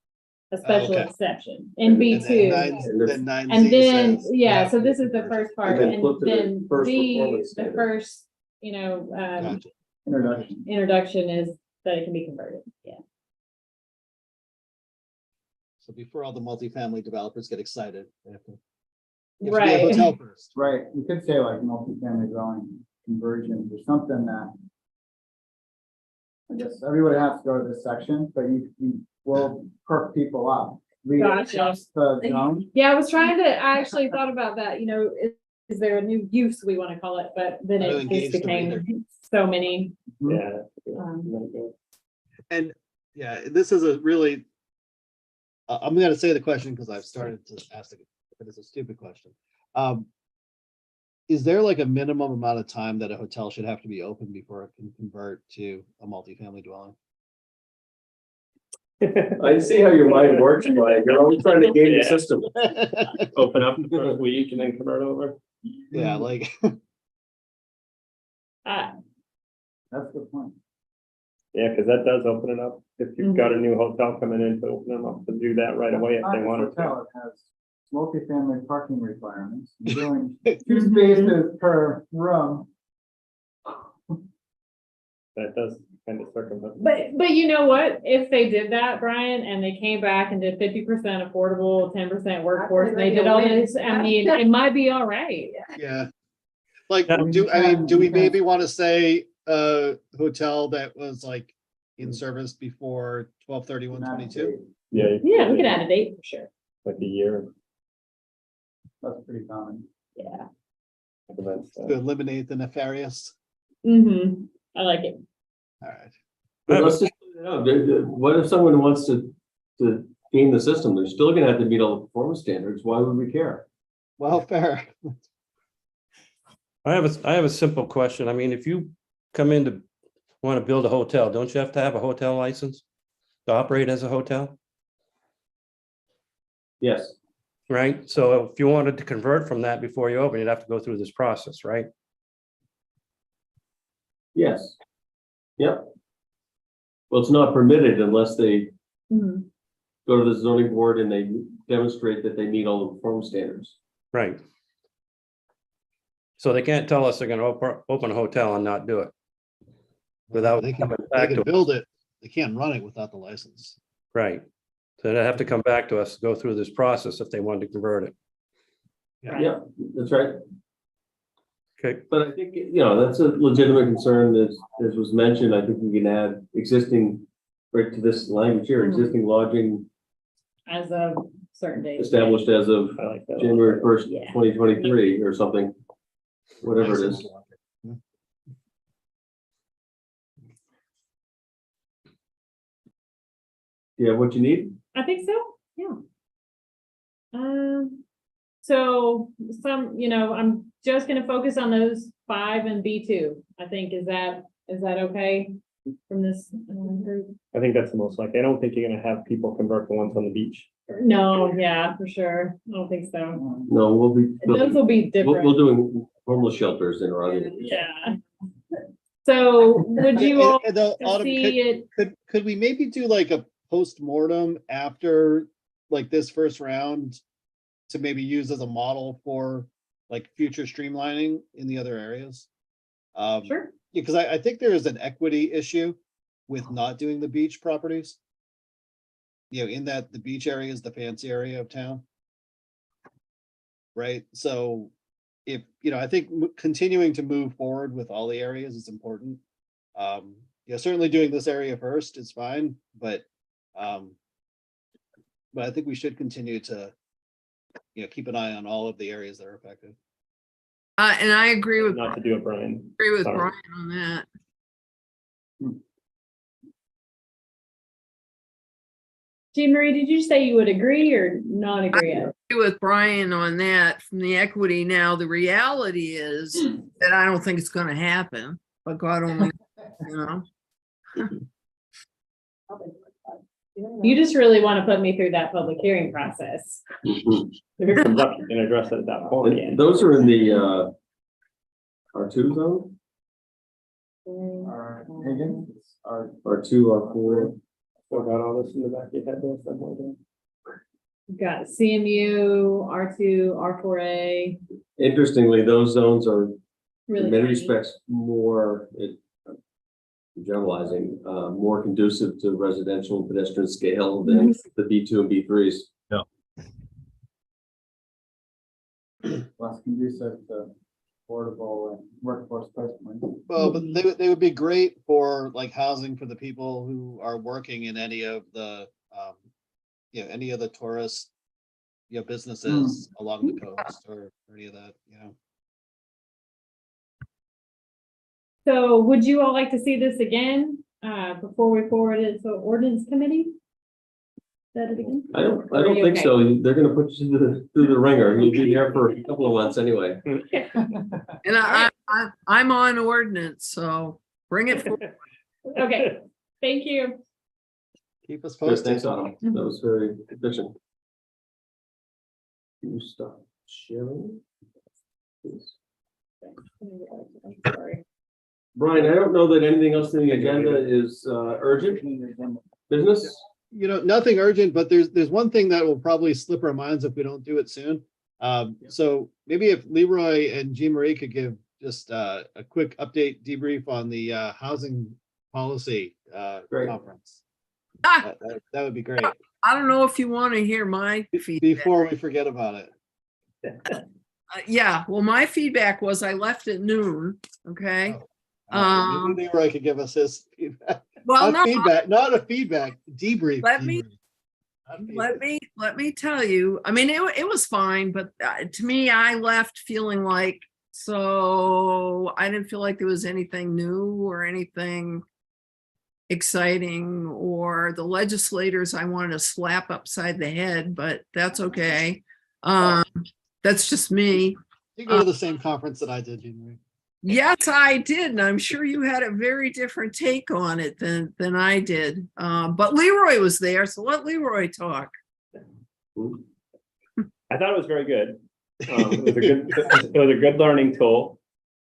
a special okay. exception in B2. Then 9Z And then, says yeah, you so have to this is the convert. first part, And then and flip to the then first B, performance the standard. first, Gotcha. Introduction. introduction is that it can be converted, yeah. So before all the multifamily developers get excited, they have to be a hotel Right, first. Right, we could say like multifamily dwelling conversions or something that. I guess everybody has to go to this section, but you will perk people up. Gotcha. Readjust the zone. yeah, I was trying to, I actually thought about that, is there a new use we want to call it, but then How to it engage just the reader. became so many. Yeah. And yeah, this is a really, I'm gonna say the question because I've started to ask it, but it's a stupid question. is there like a minimum amount of time that a hotel should have to be open before it can convert to a multifamily dwelling? I see how your mind works, Brian. You're always trying to game the system. Open up for a week and then convert over. Yeah, like, Uh, That's a good point. Yeah, because that does open it up. If you've got a new hotel coming in, to open them up to do that right away if they wanted to. Hotel, it has multifamily parking requirements, doing 2 spaces per room. That does kind of circumvent. but you know what? If they did that, Brian, and they came back and did 50% affordable, 10% workforce, and they did all this, I mean, it might be all right. yeah. Like, Yeah. do we maybe want to say a hotel that was like in service before 12/31/22? Yeah. Yeah, we could add a date for sure. Like a year. That's pretty common. Yeah. Events, To eliminate the nefarious. Mm-hmm. I like it. All right. But let's just, what if someone wants to game the system? They're still gonna have to meet all the performance standards. Why would we care? Well, fair. I have a simple question. I mean, if you come in to want to build a hotel, don't you have to have a hotel license to operate as a hotel? Yes, Right? So if you wanted to convert from that before you open, you'd have to go through this process, right? yes. Yep. Well, it's not permitted unless they Mhm. go to the zoning board and they demonstrate that they meet all the performance standards. Right. So they can't tell us they're gonna open a hotel and not do it. Without They can, coming they back can to, build it. They can't run it without the license. right. So they have to come back to us, go through this process if they wanted to convert it. Yep, that's right. Okay, But I think, that's a legitimate concern, as was mentioned. I think we can add existing, right to this language here, existing lodging As of certain date. established as of I like that. January 1st, Yeah. 2023 or something. Whatever it is. Yeah, what you need? I think so, yeah. So I'm just gonna focus on those 5 and B2. I think, is that okay from this group? I think that's the most likely. I don't think you're gonna have people convert the ones on the beach. No, yeah, for sure. I don't think so. No, we'll be, Those will be we'll different. doing homeless shelters in Oregon. Yeah. So would you all And the Autumn, see it? could we maybe do like a post-mortem after like this first round to maybe use as a model for like future streamlining in the other areas? Sure. Because I think there is an equity issue with not doing the beach properties. In that the beach area is the fancy area of town. Right? So if, I think continuing to move forward with all the areas is important. Certainly doing this area first is fine, but I think we should continue to, keep an eye on all of the areas that are affected. And I agree with Not to do it, Brian. Sorry. Brian on that. Jean Marie, did you say you would agree or not agree? Agree with Brian on that from the equity. Now, the reality is that I don't think it's gonna happen, but God only, You just really want to put me through that public hearing process. Mhm. If it comes up, you can address it at that point. And those are in the R2 zone, Higgins, R2, R4. Still got all this in the back of your head there somewhere. We've got CMU, R2, R4A. Interestingly, those zones are Really in many tiny. respects more, generalizing, more conducive to residential and pedestrian scale than the B2 and B3s. less conducive to affordable and workforce placement. Well, but they would be great for like housing for the people who are working in any of the, any of the tourist, businesses along the coast or any of that, So would you all like to see this again, before we forward it to ordinance committee? That it again? I don't Are you think okay? so. They're gonna put you through the ringer. You'll be there for a couple of months anyway. And I'm on ordinance, so bring it forward. Okay, thank you. Keep us Good, posted. thanks, Autumn. That was very efficient. You stop sharing. Please. I'm sorry. Brian, I don't know that anything else in the agenda is urgent business. You know, nothing urgent, but there's one thing that will probably slip our minds if we don't do it soon. So maybe if Leroy and Jean Marie could give just a quick update debrief on the housing policy Great. conference. Ah, That would be great, I don't know if you want to hear my feedback. before we forget about it. Yeah, well, my feedback was I left at noon, okay? Maybe Leroy could give us his feedback. Well, Not no, feedback, not a feedback, debrief. Let me- debrief. Not feedback. let me tell you, I mean, it was fine, but to me, I left feeling like, so I didn't feel like there was anything new or anything exciting, or the legislators I wanted to slap upside the head, but that's okay. That's just me. You go to the same conference that I did, Jean Marie. Yes, I did, and I'm sure you had a very different take on it than I did. But Leroy was there, so let Leroy talk. I thought it was very good. It was a good learning tool.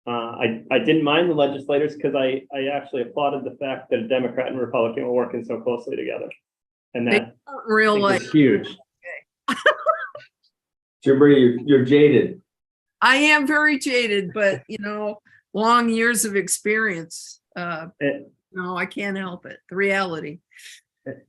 I didn't mind the legislators because I actually applauded the fact that a Democrat and Republican were working so closely together. And They that don't real life. is huge. Jean Marie, you're jaded. I am very jaded, but long years of experience. No, I can't help it. The reality.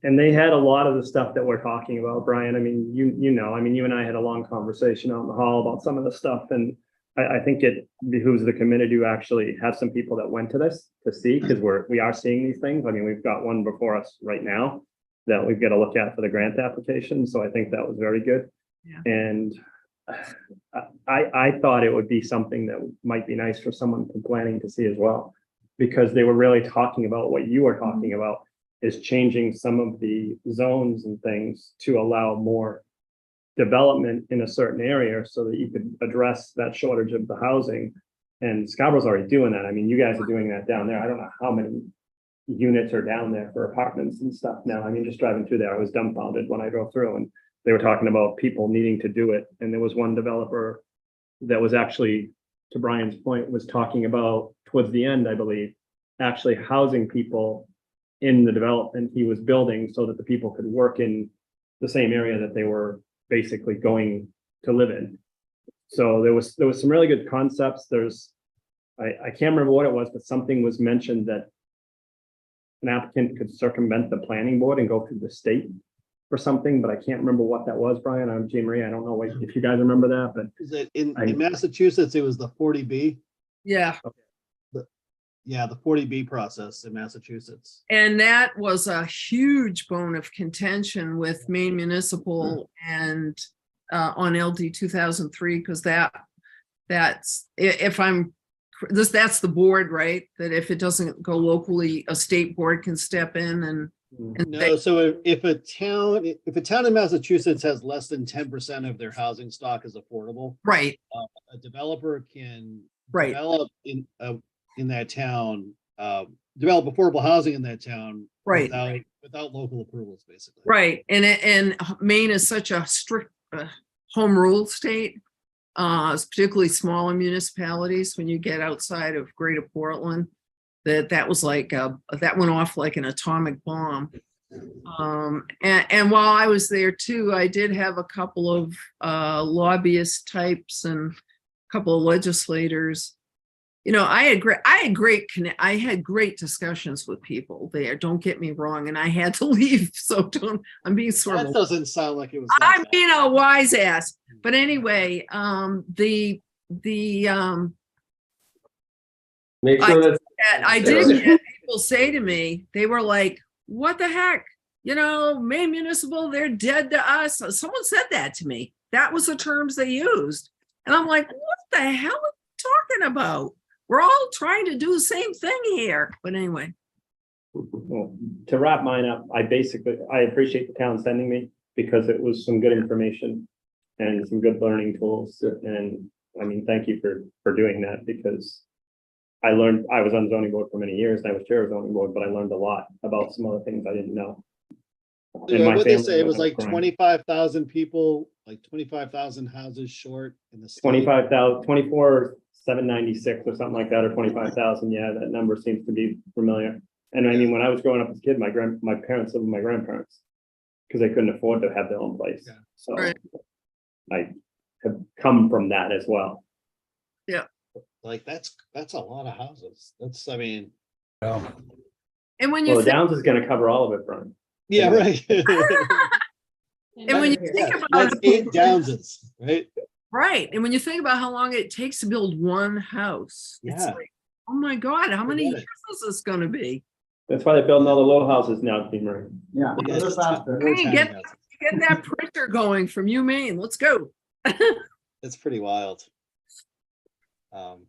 And they had a lot of the stuff that we're talking about, Brian. I mean, you know, I mean, you and I had a long conversation out in the hall about some of the stuff, and I think it behooves the committee to actually have some people that went to this to see, because we are seeing these things. I mean, we've got one before us right now that we've got to look at for the grant application. So I think that was very good. Yeah. And I thought it would be something that might be nice for someone from planning to see as well, because they were really talking about what you were talking about, is changing some of the zones and things to allow more development in a certain area so that you could address that shortage of the housing. And Scarborough's already doing that. I mean, you guys are doing that down there. I don't know how many units are down there for apartments and stuff now. I mean, just driving through there, I was dumbfounded when I drove through, and they were talking about people needing to do it. And there was one developer that was actually, to Brian's point, was talking about towards the end, I believe, actually housing people in the development he was building so that the people could work in the same area that they were basically going to live in. So there was some really good concepts. I can't remember what it was, but something was mentioned that an applicant could circumvent the planning board and go through the state for something, but I can't remember what that was, Brian. I'm Jean Marie. I don't know if you guys remember that, but Is it in Massachusetts, it was the 40B? Yeah. Yeah, the 40B process in Massachusetts. And that was a huge bone of contention with Maine Municipal and on LD 2003, because that's that's the board, right? That if it doesn't go locally, a state board can step in and No, so if a town in Massachusetts has less than 10% of their housing stock is affordable, right, a developer can right, develop in that town, develop affordable housing in that town right, without local approvals, basically. right. And Maine is such a strict home rule state, particularly smaller municipalities. When you get outside of Greater Portland, that was like that went off like an atomic bomb. And while I was there too, I did have a couple of lobbyist types and a couple of legislators. I had great discussions with people there. Don't get me wrong, and I had to leave, so I'm being sort That of. doesn't sound like it was. I'm being a wise ass, but anyway, the Make sure that I did get people say to me, they were like, "What the heck? Maine Municipal, they're dead to us." Someone said that to me. That was the terms they used, and I'm like, "What the hell are you talking about? We're all trying to do the same thing here." But anyway. Well, to wrap mine up, I appreciate the town sending me because it was some good information and some good learning tools. And I mean, thank you for doing that because I was on the zoning board for many years and I was chair of the zoning board, but I learned a lot about some other things I didn't know. And my What they family say, it was went like up crying. 25,000 people, like 25,000 houses short in the state. 25,000, 24,796 or something like that, or 25,000. Yeah, that number seems to be familiar. And I mean, when I was growing up as a kid, my parents lived with my grandparents because they couldn't afford to have their own place. Yeah. So Right. I have come from that as well. Like, that's a lot of houses. That's, I mean, And when Well, you the think, Downs is going to cover all of it, Brian. yeah, right. and when you think about That's 8 Downses, right? right, and when you think about how long it takes to build one house, it's Yeah. like, oh my God, how many Forget years it. is this gonna be? That's why they're building all the low houses now, Dean Marie. Yeah, Yeah, those are faster. more Hey, tiny get- houses. Get that printer going from UMaine, let's go. It's pretty wild. Well,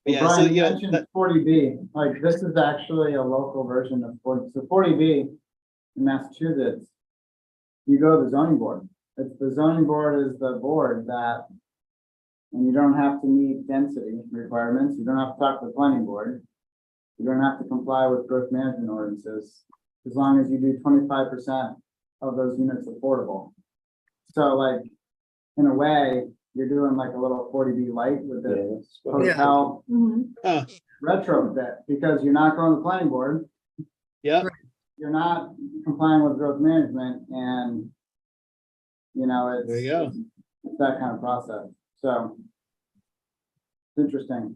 Yeah, so Brian, you yeah, mentioned 40B, like this is actually a local version of 40, so 40B in Massachusetts. You go to the zoning board, it's the zoning board is the board that. And you don't have to meet density requirements, you don't have to talk to the planning board. You don't have to comply with growth management ordinances, as long as you do 25% of those units affordable. So like, in a way, you're doing like a little 40B light with the hotel Mm-hmm. retrofit, because you're not going to the planning board, yeah, you're not complying with growth management, and you know, it's there you go. it's that kind of process, so it's interesting.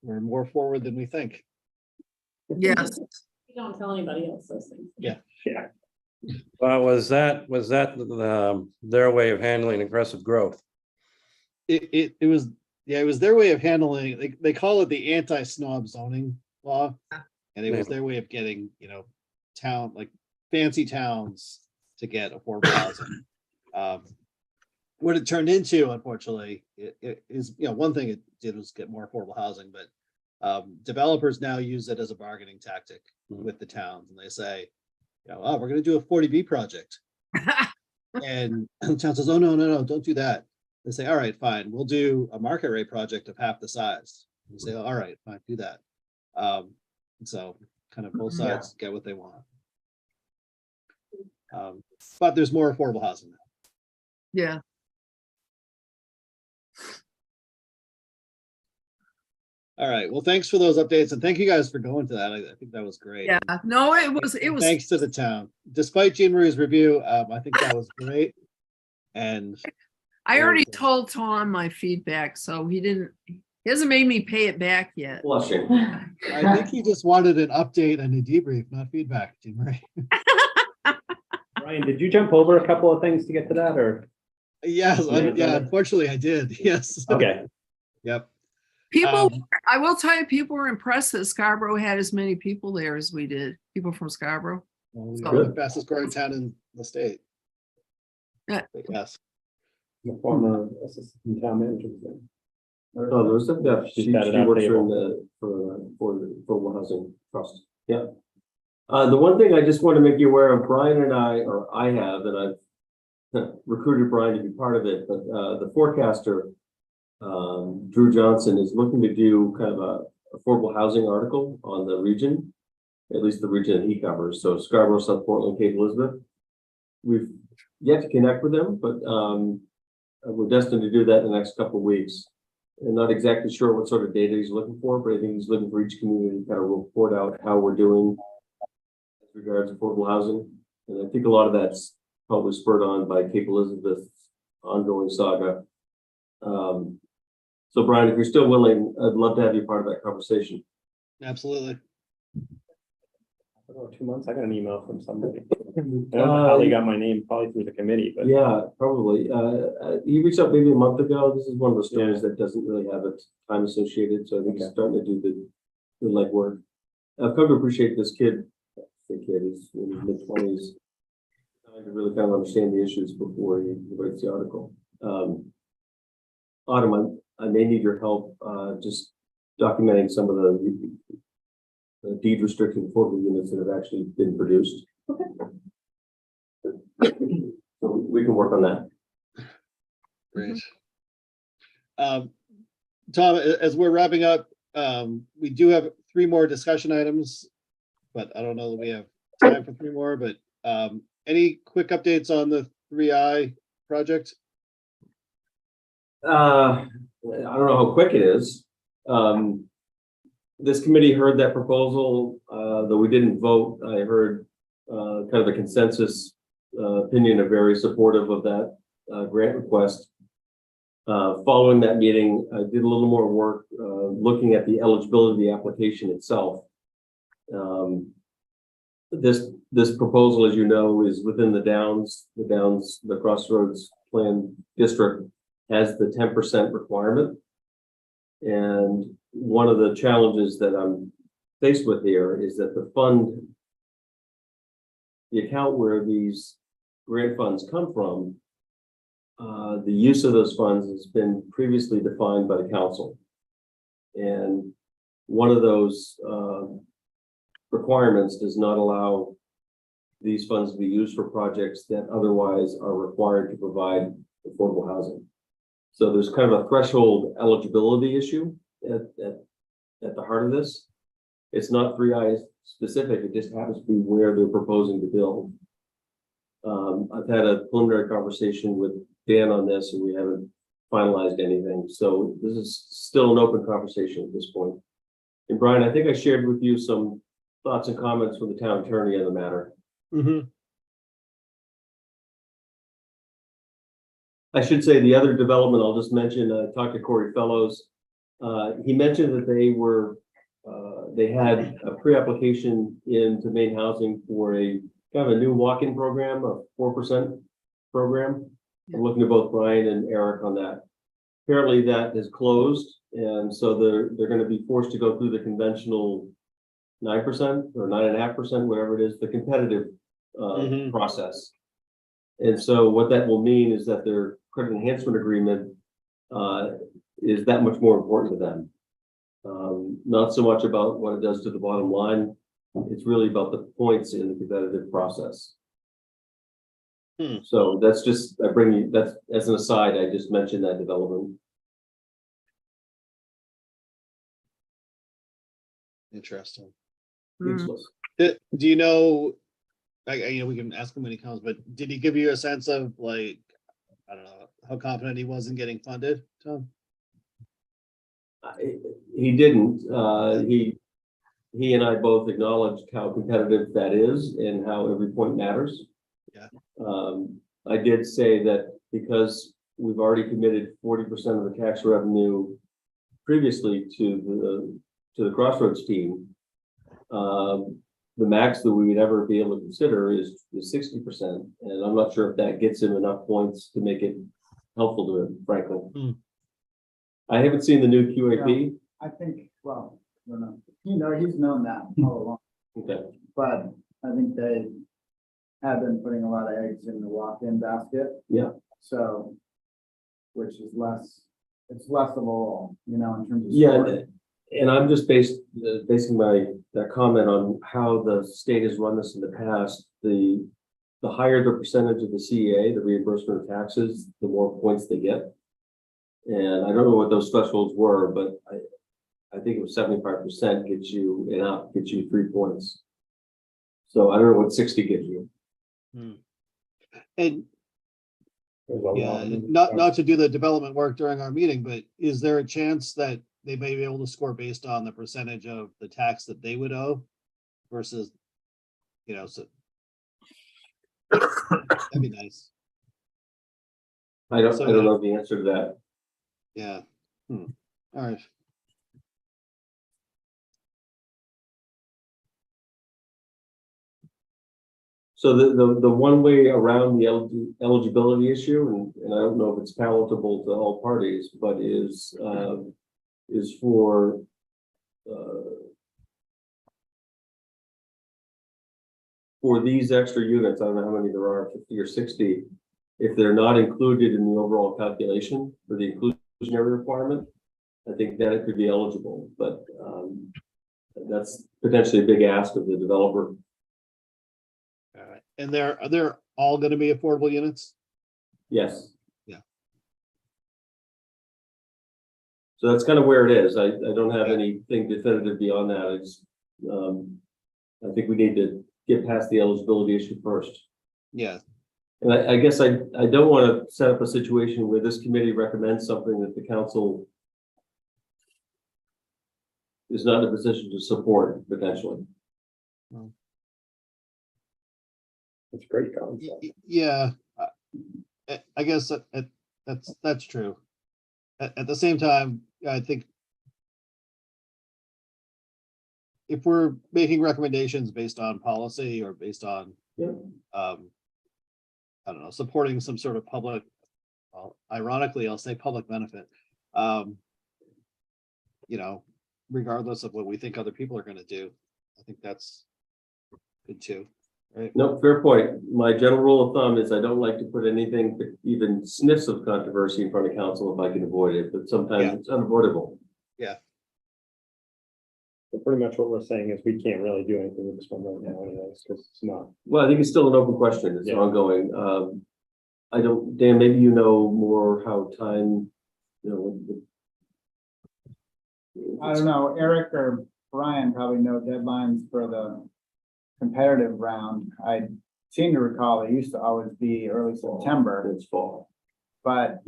We're more forward than we think. Yes, You don't tell anybody else those things. Yeah. Well, was that their way of handling aggressive growth? It was, yeah, it was their way of handling, they call it the anti-snob zoning law. And it was their way of getting, town, like fancy towns to get affordable housing. What it turned into, unfortunately, it is, one thing it did was get more affordable housing, but developers now use it as a bargaining tactic with the towns, and they say, oh, we're gonna do a 40B project. And the town says, oh, no, don't do that. They say, all right, fine, we'll do a market rate project of half the size. You say, all right, fine, do that. So kind of both sides get what they want. But there's more affordable housing now. yeah, All right, well, thanks for those updates, and thank you guys for going to that. I think that was great. yeah, no, it was, Thanks to the town. Despite Jean Marie's review, I think that was great. And I very already good. told Tom my feedback, so he hasn't made me pay it back yet. Blushing. I think he just wanted an update and a debrief, not feedback, Jean Marie. Brian, did you jump over a couple of things to get to that, or? Yes, Yeah. unfortunately I did, yes. Okay. Yep. People, Um, I will tell you, people were impressed that Scarborough had as many people there as we did, people from Scarborough. Well, So- we're the fastest growing town in the state. Yeah. But yes, The former assistant town manager was there. Oh, there's a, yeah, Just she added our works for table. the Affordable Housing Trust, yeah. The one thing I just want to make you aware of, Brian and I have, and I've recruited Brian to be part of it, but, the forecaster, Drew Johnson, is looking to do kind of a affordable housing article on the region, at least the region that he covers, so Scarborough, South Portland, Cape Elizabeth. We've yet to connect with them, but, we're destined to do that in the next couple of weeks. And not exactly sure what sort of data he's looking for, but I think he's looking for each community to kind of report out how we're doing as regards to affordable housing. And I think a lot of that's probably spurred on by Cape Elizabeth's ongoing saga. So Brian, if you're still willing, I'd love to have you part of that conversation. absolutely. I don't know, 2 months, I got an email from somebody. I don't know how they got my name, probably through the committee, but. Yeah, probably. He reached out maybe a month ago. This is one of those stories that doesn't really have a time associated, so I think he's starting to do the legwork. I've come to appreciate this kid. The kid is in his mid-20s. Trying to really kind of understand the issues before he writes the article. Autumn, I may need your help, just documenting some of the deed restricting affordable units that have actually been produced. So we can work on that. Great. Tom, as we're wrapping up, we do have 3 more discussion items, but I don't know that we have time for 3 more, but any quick updates on the 3I project? I don't know how quick it is. This committee heard that proposal, though we didn't vote. I heard kind of a consensus opinion, of very supportive of that grant request. Following that meeting, I did a little more work looking at the eligibility of the application itself. This proposal, as you know, is within the Downs, the Crossroads Plan District has the 10% requirement. And one of the challenges that I'm faced with here is that the account where these grant funds come from, the use of those funds has been previously defined by the council. And one of those requirements does not allow these funds to be used for projects that otherwise are required to provide affordable housing. So there's kind of a threshold eligibility issue at the heart of this. It's not 3I specific, it just happens to be where they're proposing to build. I've had a preliminary conversation with Dan on this, and we haven't finalized anything. So this is still an open conversation at this point. And Brian, I think I shared with you some thoughts and comments from the town attorney on the matter. Mm-hmm. I should say the other development I'll just mention, I talked to Corey Fellows. He mentioned that they had a pre-application into Maine Housing for a kind of a new walk-in program, a 4% program. I'm looking to both Brian and Eric on that. Apparently that is closed, and so they're going to be forced to go through the conventional 9% or 9.5%, whatever it is, the competitive process. And so what that will mean is that their credit enhancement agreement is that much more important to them. Not so much about what it does to the bottom line. It's really about the points in the competitive process. So that's just, that's as an aside, I just mentioned that development. Interesting. Useless. Do you know, we can ask him when he comes, but did he give you a sense of, like, I don't know, how confident he was in getting funded, Tom? He didn't. He and I both acknowledged how competitive that is and how every point matters. Yeah. I did say that because we've already committed 40% of the tax revenue previously to the Crossroads team, the max that we would ever be able to consider is 60%. And I'm not sure if that gets him enough points to make it helpful to him, frankly. I haven't seen the new QAP. I think, well, I don't know. He's known that all along, Okay. but I think they have been putting a lot of eggs in the walk-in basket. Yeah. So, which is it's less of a role, in terms of. Yeah, support. and I'm just basing that comment on how the state has run this in the past. The higher the percentage of the CEA, the reimbursement of taxes, the more points they get. And I don't know what those thresholds were, but I think it was 75% gets you 3 points. So I don't know what 60 gives you. And yeah, not to do the development work during our meeting, but is there a chance that they may be able to score based on the percentage of the tax that they would owe versus, so that'd be nice. I don't know the answer to that. Yeah. All right. So the one way around the eligibility issue, and I don't know if it's palatable to all parties, but is for these extra units, I don't know how many there are, 50 or 60, if they're not included in the overall calculation for the inclusionary requirement, I think that it could be eligible, but That's potentially a big ask of the developer. All right. And they're all gonna be affordable units? Yes. Yeah. So that's kind of where it is. I don't have Yeah. anything definitive beyond that. I just, I think we need to get past the eligibility issue first. Yeah, And I guess I don't want to set up a situation where this committee recommends something that the council is not in a position to support potentially. It's great y- concept. y- yeah. I guess that's true. At the same time, I think if we're making recommendations based on policy or based on, Yeah. I don't know, supporting some sort of public, well, ironically, I'll say public benefit. Um, you know, regardless of what we think other people are gonna do, I think that's good too, right? No, fair point. My general rule of thumb is I don't like to put anything, even sniffs of controversy in front of council if I can avoid it, but sometimes Yeah. it's unavoidable. So pretty much what we're saying is we can't really do anything with this one right now anyways, because it's not. Well, I think it's still an open question. It's Yeah. ongoing. I don't, Dan, maybe you know more how time, you know. I don't know, Eric or Brian probably know deadlines for the competitive round. I seem to recall it used to always be early September, It's fall. but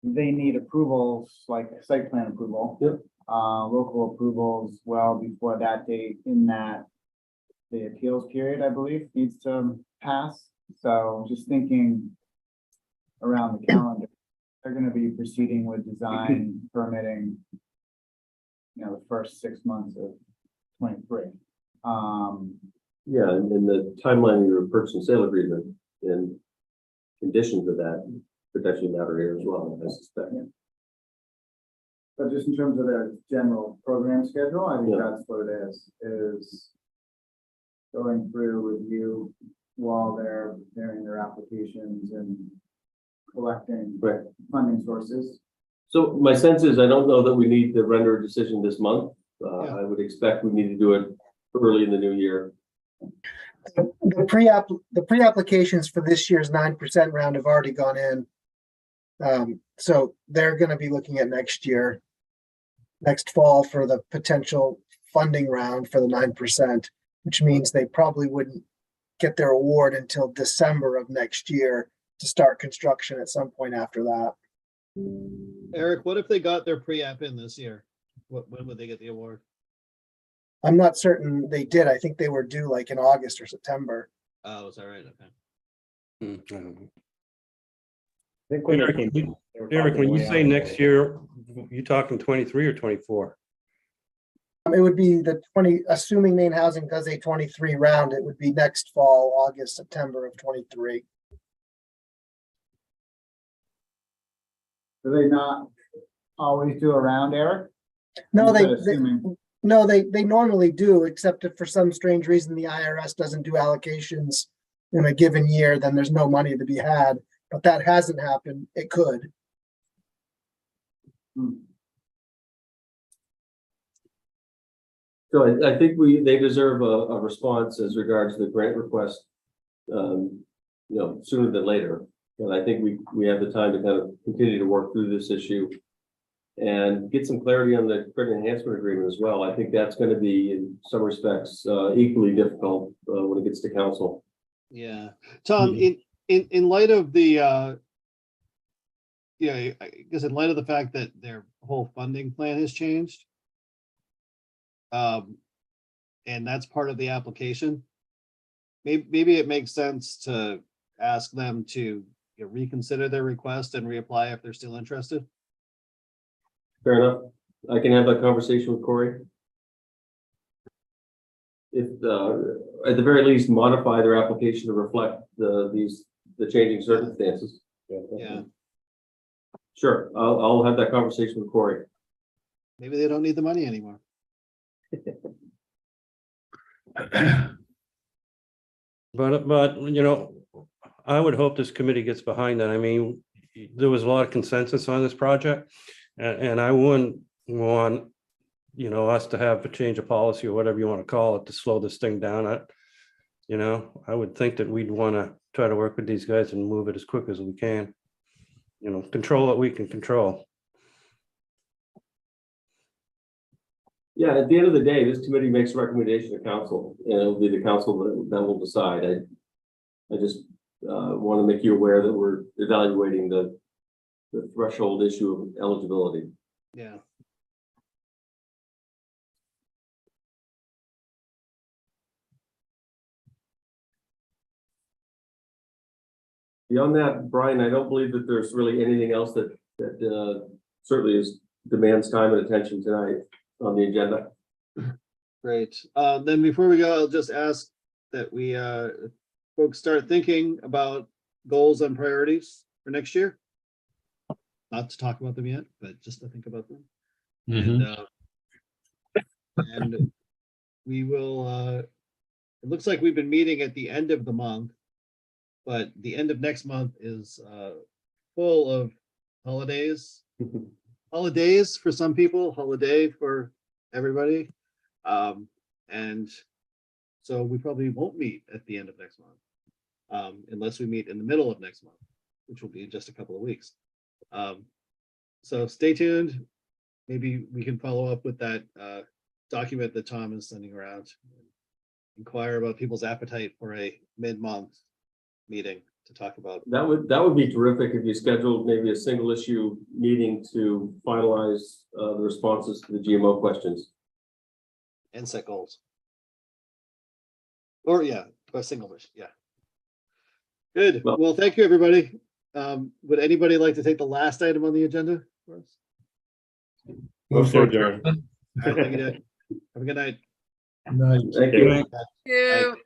they need approvals, like site plan approval. Yep. Local approvals well before that date, in that the appeals period, I believe, needs to pass. So just thinking around the calendar, they're gonna be proceeding with design permitting, you know, the first 6 months of 23. Yeah, and the timeline of your purchase and sale agreement and conditions of that potentially matter here as well, I suspect. But just in terms of their general program schedule, I think Yeah. that's what it is going through review while they're preparing their applications and collecting Right. funding sources. So my sense is I don't know that we need to render a decision this month. Yeah. I would expect we need to do it early in the new year. The pre-applications for this year's 9% round have already gone in. So they're gonna be looking at next year, next fall for the potential funding round for the 9%, which means they probably wouldn't get their award until December of next year to start construction at some point after that. Eric, what if they got their pre-app in this year? When would they get the award? I'm not certain they did. I think they were due like in August or September. Oh, is that right? Okay. I don't know. I think when they Eric, came when in, they were Eric, when talking you way say out. next year, you talking 23 or 24? It would be the 20, assuming Maine Housing does a 23 round, it would be next fall, August, September of 23. Do they not always do a round, Eric? No, You they, said assuming. no, they normally do, except if for some strange reason the IRS doesn't do allocations in a given year, then there's no money to be had. But that hasn't happened. It could. So I think they deserve a response as regards to the grant request, sooner than later. But I think we have the time to kind of continue to work through this issue and get some clarity on the credit enhancement agreement as well. I think that's going to be in some respects equally difficult when it gets to council. Yeah, Tom, in light of the, I guess in light of the fact that their whole funding plan has changed. And that's part of the application. Maybe it makes sense to ask them to reconsider their request and reapply if they're still interested. Fair enough. I can have that conversation with Corey. If, at the very least, modify their application to reflect the changing circumstances. Yeah, Sure, I'll have that conversation with Corey. maybe they don't need the money anymore. But, I would hope this committee gets behind that. I mean, there was a lot of consensus on this project. And I wouldn't want you know, us to have a change of policy or whatever you want to call it to slow this thing down. You know, I would think that we'd want to try to work with these guys and move it as quick as we can. You know, control what we can control. Yeah, at the end of the day, this committee makes a recommendation to council, and it'll be the council that will decide. I just want to make you aware that we're evaluating the threshold issue of eligibility. Yeah. Beyond that, Brian, I don't believe that there's really anything else that certainly demands time and attention tonight on the agenda. Great. Then before we go, I'll just ask that we folks start thinking about goals and priorities for next year. Not to talk about them yet, but just to think about them. And we will, it looks like we've been meeting at the end of the month, but the end of next month is full of holidays. Holidays for some people, holiday for everybody. And so we probably won't meet at the end of next month, unless we meet in the middle of next month, which will be in just a couple of weeks. So stay tuned. Maybe we can follow up with that document that Tom is sending around. Inquire about people's appetite for a mid-month meeting to talk about. That would be terrific if you scheduled maybe a single issue meeting to finalize the responses to the GMO questions. And set goals. Or yeah, a single wish, yeah. Good, well, thank you, everybody. Would anybody like to take the last item on the agenda for us? Move to adjourn. All right, thank you, Dick. Have a good night. Thank you. Thank you.